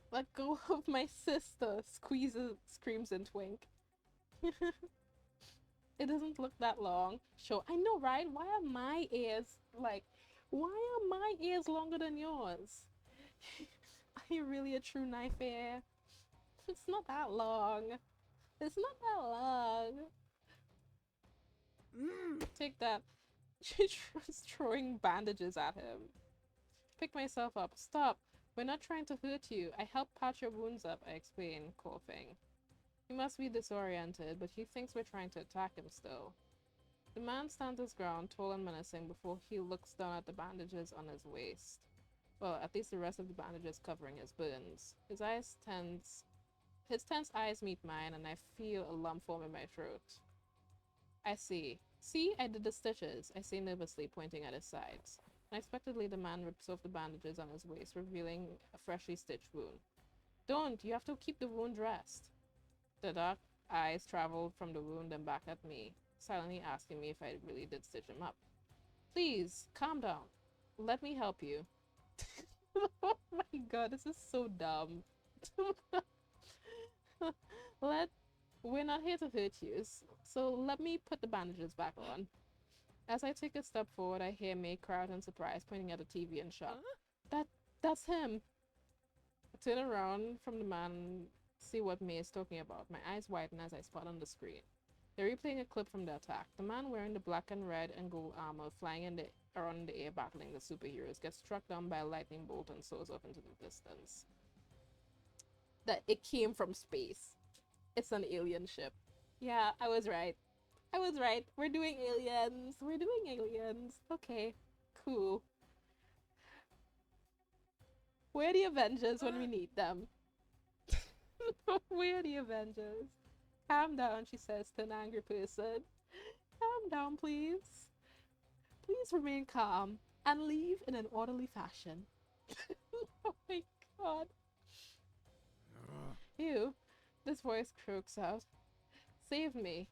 [SPEAKER 1] Let go of my sister, screams in Twink. It doesn't look that long. Sure, I know, right? Why are my ears longer than yours? Are you really a true knife ear? It's not that long. It's not that long. Take that. She's throwing bandages at him. Pick myself up. Stop. We're not trying to hurt you. I helped patch your wounds up, I explain, coughing. He must be disoriented, but he thinks we're trying to attack him still. The man stands his ground, tall and menacing, before he looks down at the bandages on his waist. Well, at least the rest of the bandages covering his burns. His tense eyes meet mine, and I feel a lump form in my throat. I see. See, I did the stitches, I say nervously, pointing at his sides. Unexpectedly, the man rips off the bandages on his waist, revealing a freshly stitched wound. Don't! You have to keep the wound dressed. The dark eyes traveled from the wound and back at me, silently asking me if I really did stitch him up. Please, calm down. Let me help you. Oh my god, this is so dumb. We're not here to hurt you, so let me put the bandages back on. As I take a step forward, I hear May cry out in surprise, pointing at the TV in shock. That's him! I turn around from the man and see what May is talking about. My eyes widen as I spot on the screen. They're replaying a clip from the attack. The man wearing the black and red and gold armor, flying around in the air battling the superheroes, gets struck down by a lightning bolt and soars off into the distance. That it came from space. It's an alien ship. Yeah, I was right. I was right. We're doing aliens. We're doing aliens. Okay, cool. Where are the Avengers when we need them? Where are the Avengers? Calm down, she says to an angry person. Calm down, please. Please remain calm and leave in an orderly fashion. Oh my god. Ew. This voice croaks out. Save me.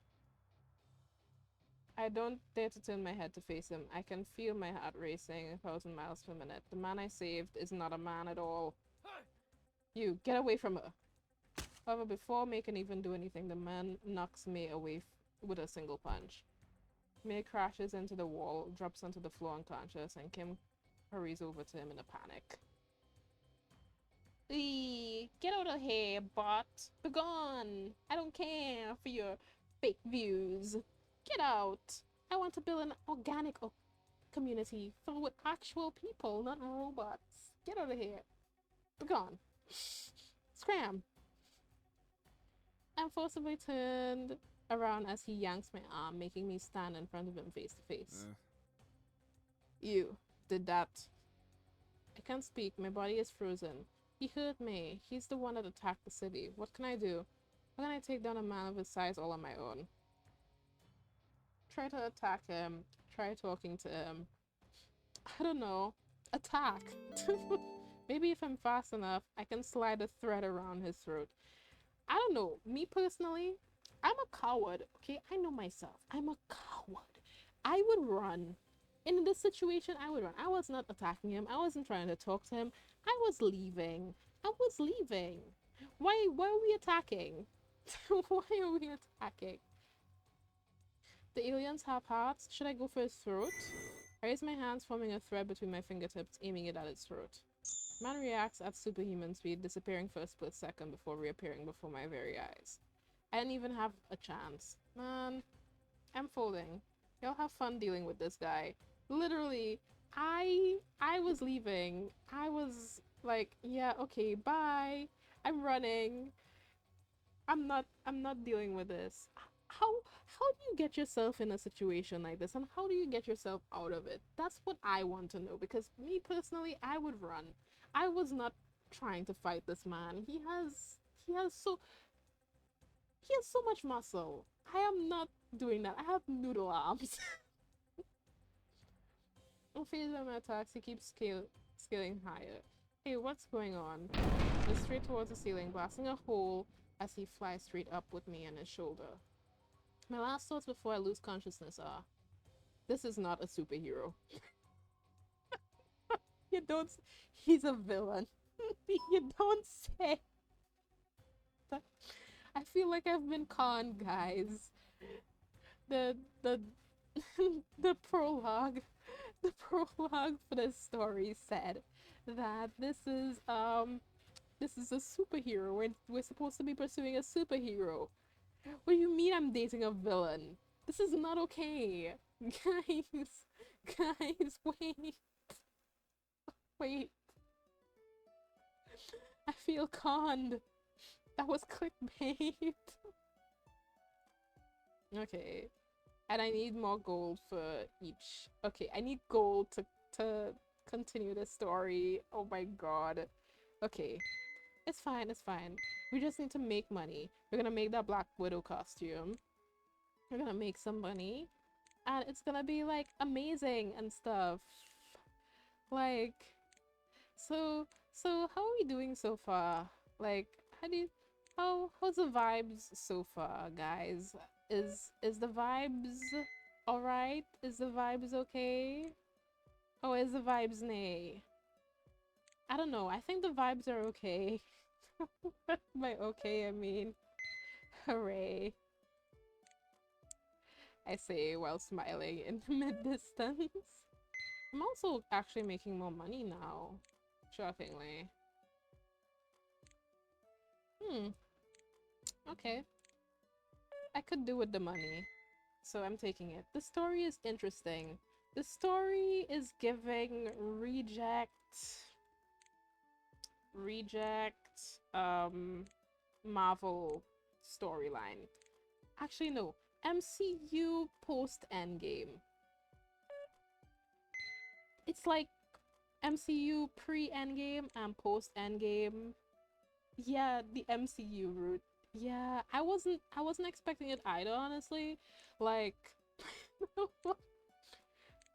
[SPEAKER 1] I don't dare to turn my head to face him. I can feel my heart racing 1,000 miles per minute. The man I saved is not a man at all. You, get away from her. However, before May can even do anything, the man knocks May away with a single punch. May crashes into the wall, drops onto the floor unconscious, and Kim hurries over to him in a panic. Eee, get out of here, bot. Begone. I don't care for your fake views. Get out. I want to build an organic community filled with actual people, not robots. Get out of here. Begone. Scram. I'm forcibly turned around as he yanks my arm, making me stand in front of him face to face. You did that. I can't speak. My body is frozen. He hurt me. He's the one that attacked the city. What can I do? How can I take down a man of his size all on my own? Try to attack him. Try talking to him. I don't know. Attack. Maybe if I'm fast enough, I can slide a thread around his throat. I don't know. Me personally, I'm a coward. Okay, I know myself. I'm a coward. I would run. In this situation, I would run. I was not attacking him. I wasn't trying to talk to him. I was leaving. I was leaving. Why are we attacking? Why are we attacking? The aliens have hearts. Should I go for his throat? I raise my hands, forming a thread between my fingertips, aiming it at its throat. Man reacts at superhuman speed, disappearing for a split second before reappearing before my very eyes. I didn't even have a chance. Man, I'm folding. Y'all have fun dealing with this guy. Literally, I was leaving. I was like, yeah, okay, bye. I'm running. I'm not dealing with this. How do you get yourself in a situation like this, and how do you get yourself out of it? That's what I want to know, because me personally, I would run. I was not trying to fight this man. He has so much muscle. I am not doing that. I have noodle arms. I'm phased by my attacks. He keeps scaling higher. Hey, what's going on? Goes straight towards the ceiling, blasting a hole as he flies straight up with me on his shoulder. My last thoughts before I lose consciousness are, this is not a superhero. You don't. He's a villain. You don't say. I feel like I've been conned, guys. The the prologue, the prologue for this story said that this is a superhero. We're supposed to be pursuing a superhero. What do you mean I'm dating a villain? This is not okay. Guys, guys, wait, wait. I feel conned. That was clickbait. Okay. And I need more gold for each. Okay, I need gold to continue the story. Oh my god. Okay. It's fine, it's fine. We just need to make money. We're gonna make that Black Widow costume. We're gonna make some money. And it's gonna be like amazing and stuff. Like, so how are we doing so far? Like, how's the vibes so far, guys? Is the vibes alright? Is the vibes okay? Or is the vibes nay? I don't know. I think the vibes are okay. By okay, I mean hooray. I say while smiling in the mid-distance. I'm also actually making more money now. Shockingly. Okay. I could do with the money. So I'm taking it. The story is interesting. The story is giving reject Marvel storyline. Actually no, MCU post Endgame. It's like MCU pre Endgame and post Endgame. Yeah, the MCU route. Yeah, I wasn't expecting it either, honestly. Like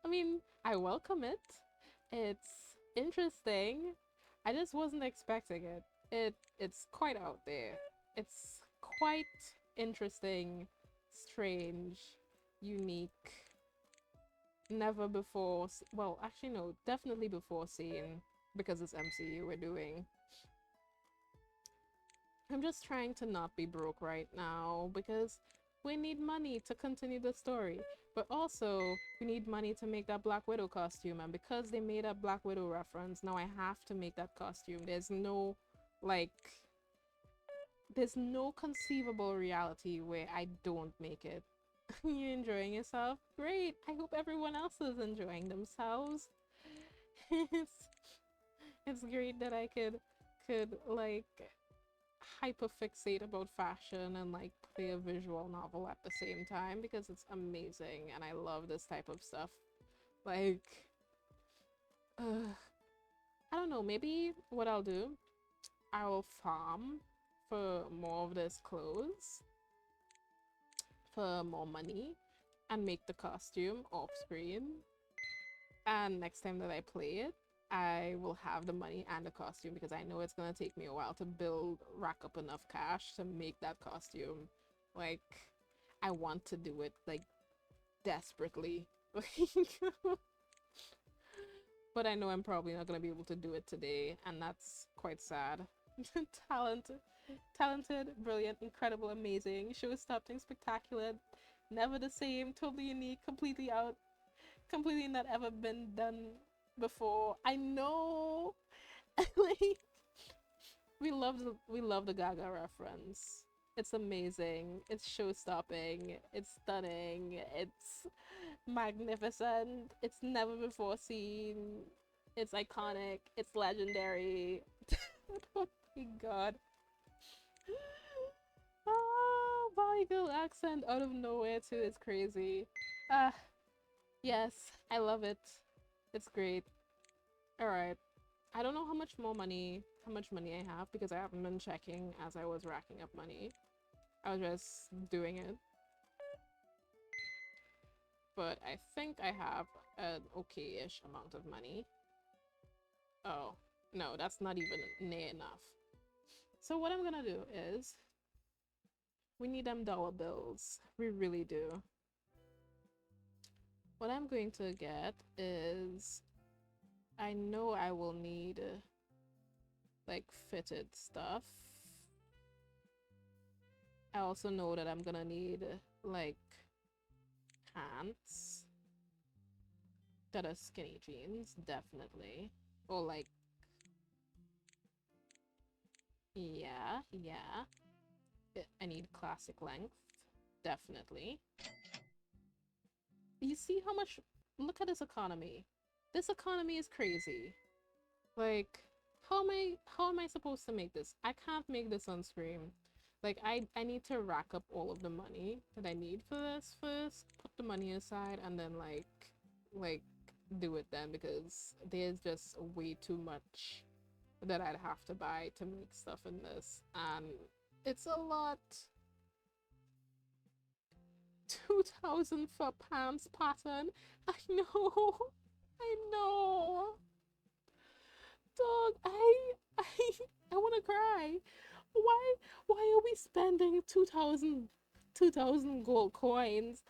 [SPEAKER 1] I mean, I welcome it. It's interesting. I just wasn't expecting it. It's quite out there. It's quite interesting, strange, unique. Never before. Well, actually no, definitely before seen, because it's MCU we're doing. I'm just trying to not be broke right now because we need money to continue the story. But also, we need money to make that Black Widow costume. And because they made a Black Widow reference, now I have to make that costume. Like, there's no conceivable reality where I don't make it. You enjoying yourself? Great! I hope everyone else is enjoying themselves. it's, it's great that I could like hyperfixate about fashion and like play a visual novel at the same time, because it's amazing and I love this type of stuff. Like, I don't know, maybe what I'll do, I'll farm for more of this clothes for more money and make the costume off screen, and next time that I play it I will have the money and the costume, because I know it's gonna take me a while to rack up enough cash to make that costume. Like, I want to do it, like, desperately. But I know I'm probably not gonna be able to do it today, and that's quite sad. Talented, brilliant, incredible, amazing, show-stopping, spectacular, never the same, totally unique, completely out, completely not ever been done before. I know. Like, we love the Gaga reference. It's amazing. It's show-stopping. It's stunning. It's magnificent. It's never before seen. It's iconic. It's legendary. Oh my god. Oh, Valley Girl accent out of nowhere too. It's crazy. Ah, yes, I love it. It's great. Alright. I don't know how much money I have because I haven't been checking as I was racking up money. I was just doing it. But I think I have an okay-ish amount of money. Oh, no, that's not even near enough. So what I'm gonna do is, we need them dollar bills. We really do. What I'm going to get is, I know I will need like fitted stuff. I also know that I'm gonna need like pants that are skinny jeans, definitely. Or like, yeah. I need classic length, definitely. You see how much, look at this economy. This economy is crazy. Like, how am I supposed to make this? I can't make this on screen. Like, I need to rack up all of the money that I need for this first, put the money aside, and then like do it then, because there's just way too much that I'd have to buy to make stuff in this, and it's a lot. 2,000 for pants pattern. I know. I know. Dog, I I want to cry. Why are we spending 2,000 gold coins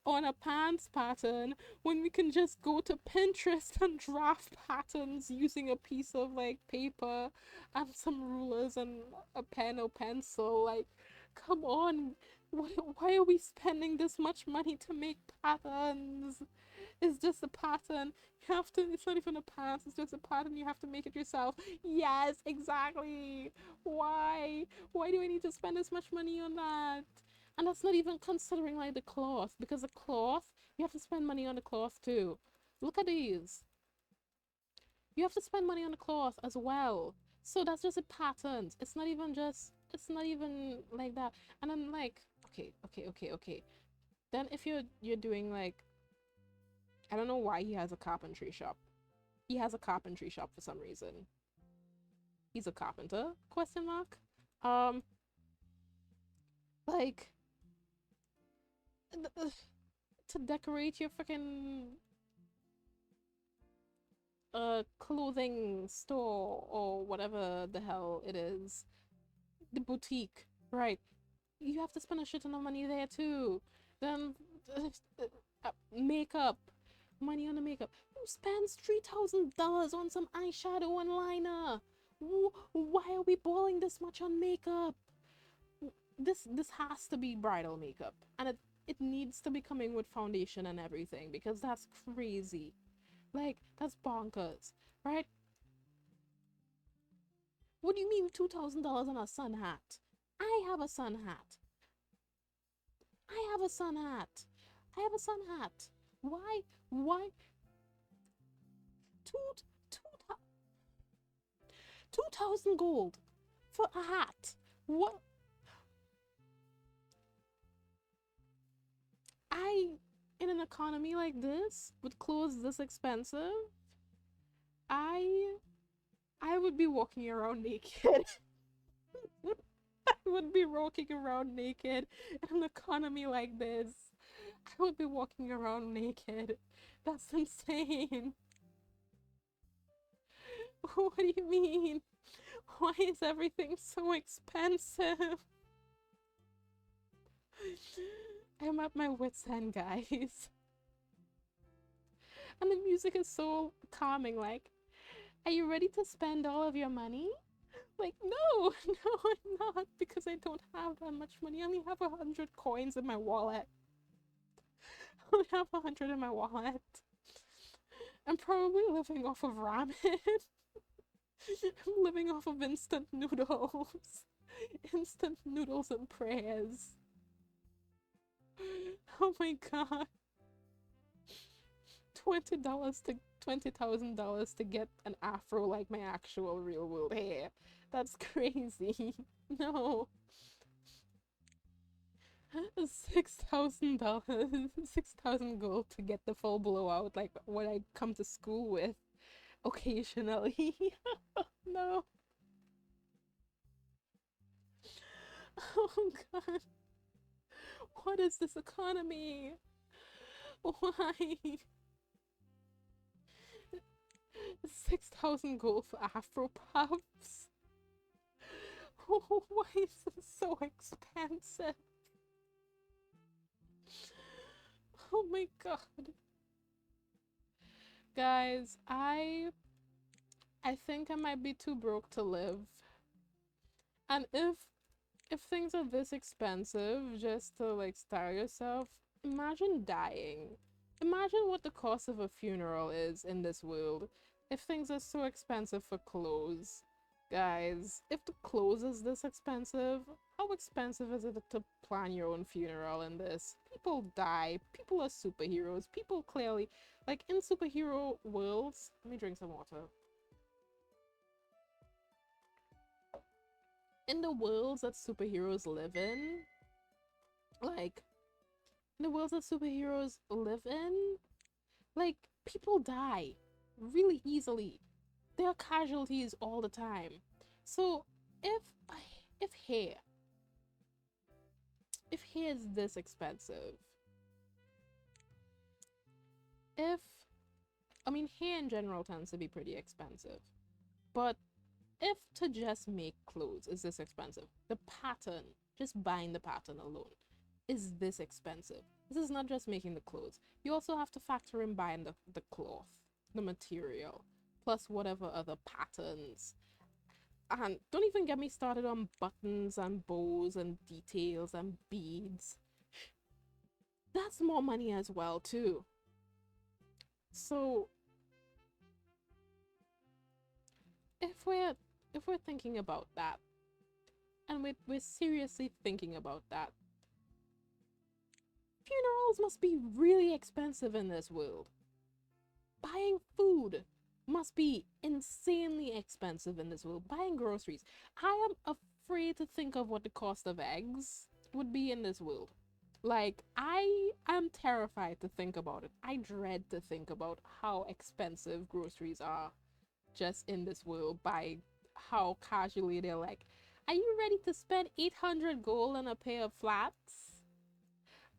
[SPEAKER 1] on a pants pattern when we can just go to Pinterest and draft patterns using a piece of like paper and some rulers and a pen or pencil? Like, come on. Why are we spending this much money to make patterns? It's just a pattern. You have to, it's not even a pants, it's just a pattern. You have to make it yourself. Yes, exactly. Why? Why do I need to spend this much money on that? And that's not even considering like the cloth, because the cloth, you have to spend money on the cloth too. Look at these. You have to spend money on the cloth as well. So that's just a patterns. It's not even just, it's not even like that. And then like, okay. Then if you're doing like, I don't know why he has a carpentry shop. He has a carpentry shop for some reason. He's a carpenter? Question mark. Like to decorate your freaking clothing store or whatever the hell it is, the boutique, right? You have to spend a shit ton of money there too. Then makeup, money on the makeup. Who spends $3,000 on some eyeshadow and liner? Why are we balling this much on makeup? This has to be bridal makeup, and it needs to be coming with foundation and everything, because that's crazy. Like, that's bonkers, right? What do you mean $2,000 on a sun hat? I have a sun hat. I have a sun hat. I have a sun hat. Why? Why? Two, 2,000 gold for a hat. What? In an economy like this, with clothes this expensive, I would be walking around naked. I would be walking around naked in an economy like this. I would be walking around naked. That's insane. What do you mean? Why is everything so expensive? I'm at my wit's end, guys. And the music is so calming, like, are you ready to spend all of your money? Like, no, no, I'm not, because I don't have that much money. I only have 100 coins in my wallet. I only have 100 in my wallet. I'm probably living off of ramen. I'm living off of instant noodles. Instant noodles and prayers. Oh my god. $20 to $20,000 to get an afro like my actual real world hair. That's crazy. No. $6,000. 6,000 gold to get the full blowout like what I come to school with occasionally. No. Oh god. What is this economy? Why? 6,000 gold for Afro Puffs? Why is it so expensive? Oh my god. Guys, I think I might be too broke to live. And if things are this expensive just to like style yourself, imagine dying. Imagine what the cost of a funeral is in this world if things are so expensive for clothes. Guys, if the clothes is this expensive, how expensive is it to plan your own funeral in this? People die. People are superheroes. People clearly, like in superhero worlds, let me drink some water. In the worlds that superheroes live in, like, in the worlds that superheroes live in, like, people die really easily. There are casualties all the time. So, if hair, if hair is this expensive, I mean, hair in general tends to be pretty expensive, but if to just make clothes is this expensive, the pattern, just buying the pattern alone, is this expensive. This is not just making the clothes. You also have to factor in buying the cloth, the material, plus whatever other patterns. And don't even get me started on buttons and bows and details and beads. That's more money as well too. So if we're thinking about that, and we're seriously thinking about that, funerals must be really expensive in this world. Buying food must be insanely expensive in this world. Buying groceries. I am afraid to think of what the cost of eggs would be in this world. Like, I am terrified to think about it. I dread to think about how expensive groceries are just in this world by how casually they're like, are you ready to spend 800 gold on a pair of flats?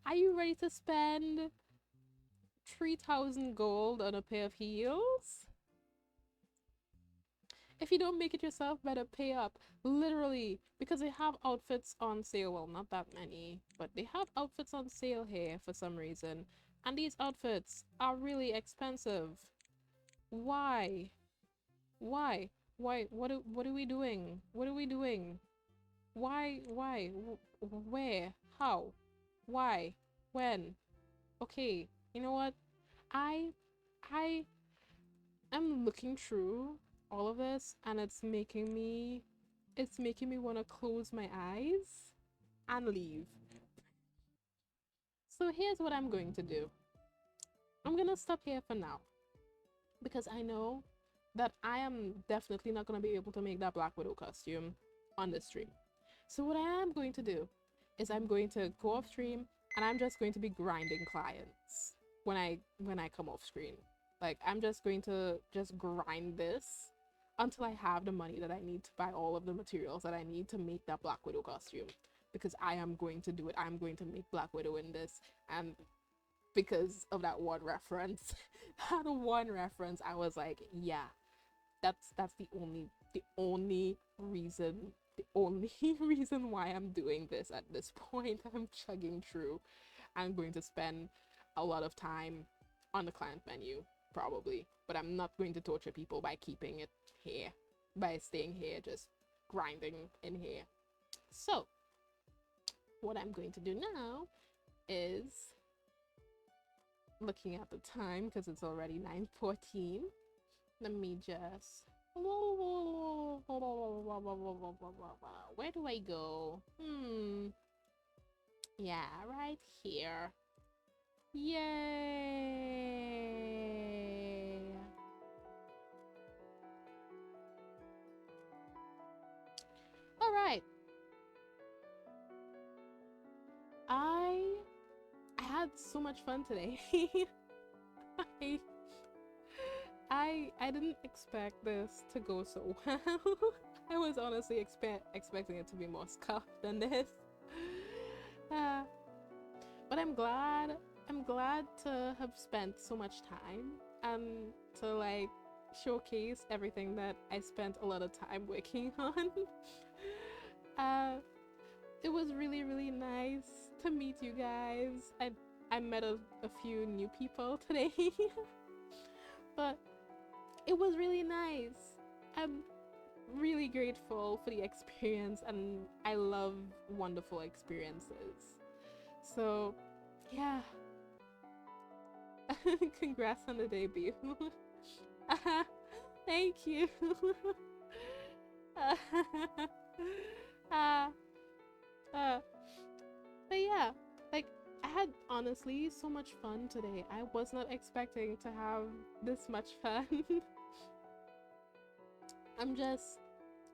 [SPEAKER 1] Are you ready to spend 3,000 gold on a pair of heels? If you don't make it yourself, better pay up. Literally, because they have outfits on sale. Well, not that many, but they have outfits on sale here for some reason. And these outfits are really expensive. Why? Why? Why? What are we doing? What are we doing? Why? Why? Where? How? Why? When? Okay, you know what? I am looking through all of this and it's making me want to close my eyes and leave. So here's what I'm going to do. I'm gonna stop here for now because I know that I am definitely not gonna be able to make that Black Widow costume on the stream. So what I am going to do is I'm going to go off stream and I'm just going to be grinding clients when I come off screen. Like, I'm just going to just grind this until I have the money that I need to buy all of the materials that I need to make that Black Widow costume. Because I am going to do it. I'm going to make Black Widow in this. And because of that one reference, I was like, yeah, that's the only reason why I'm doing this at this point. I'm chugging through. I'm going to spend a lot of time on the client menu, probably, but I'm not going to torture people by keeping it here, by staying here, just grinding in here. So what I'm going to do now is, looking at the time because it's already 9:14, let me just Where do I go? Yeah, right here. Yay! All right. I had so much fun today. I I didn't expect this to go so well. I was honestly expecting it to be more scuffed than this. Uh, but I'm glad to have spent so much time and to like showcase everything that I spent a lot of time working on. uh, it was really nice to meet you guys. I met a few new people today. But it was really nice. I'm really grateful for the experience and I love wonderful experiences. So, yeah. Congrats on the debut. Thank you. uh, uh, but yeah, like I had honestly so much fun today. I was not expecting to have this much fun. I'm just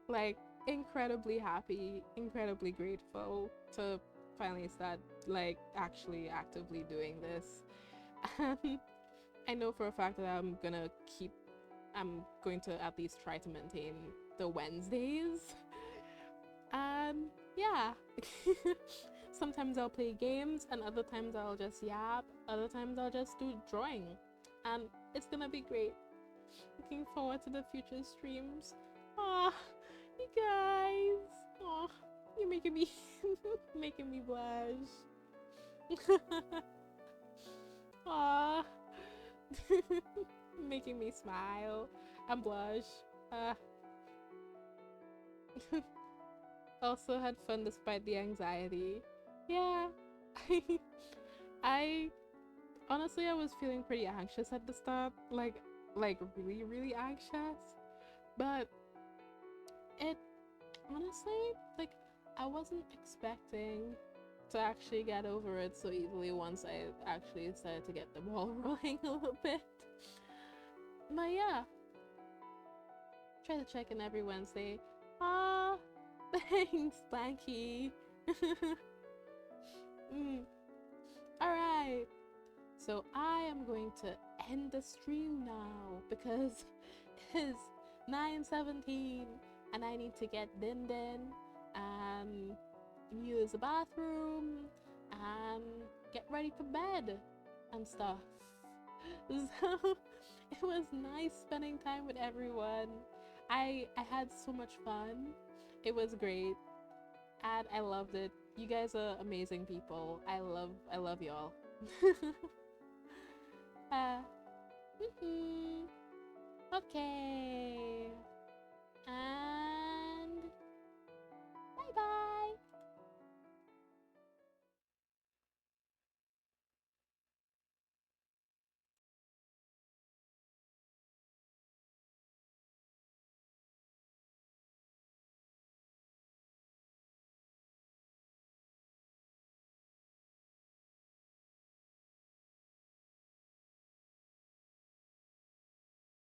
[SPEAKER 1] like incredibly happy, incredibly grateful to finally start like actually actively doing this. And I know for a fact that I'm going to at least try to maintain the Wednesdays. And yeah. Sometimes I'll play games and other times I'll just yap, other times I'll just do drawing. And it's gonna be great. Looking forward to the future streams. Ah, you guys. Oh, you're making me making me blush. Ah, making me smile and blush. Uh, also had fun despite the anxiety. Yeah, I honestly I was feeling pretty anxious at the start, like really anxious, but it honestly, like, I wasn't expecting to actually get over it so easily once I actually started to get the ball rolling a little bit. But yeah, try to check in every Wednesday. Ah, thanks, Blanky. Alright, so I am going to end the stream now because it is 9:17 and I need to get Din and use the bathroom and get ready for bed and stuff. So it was nice spending time with everyone. I had so much fun. It was great and I loved it. You guys are amazing people. I love y'all. uh, okay.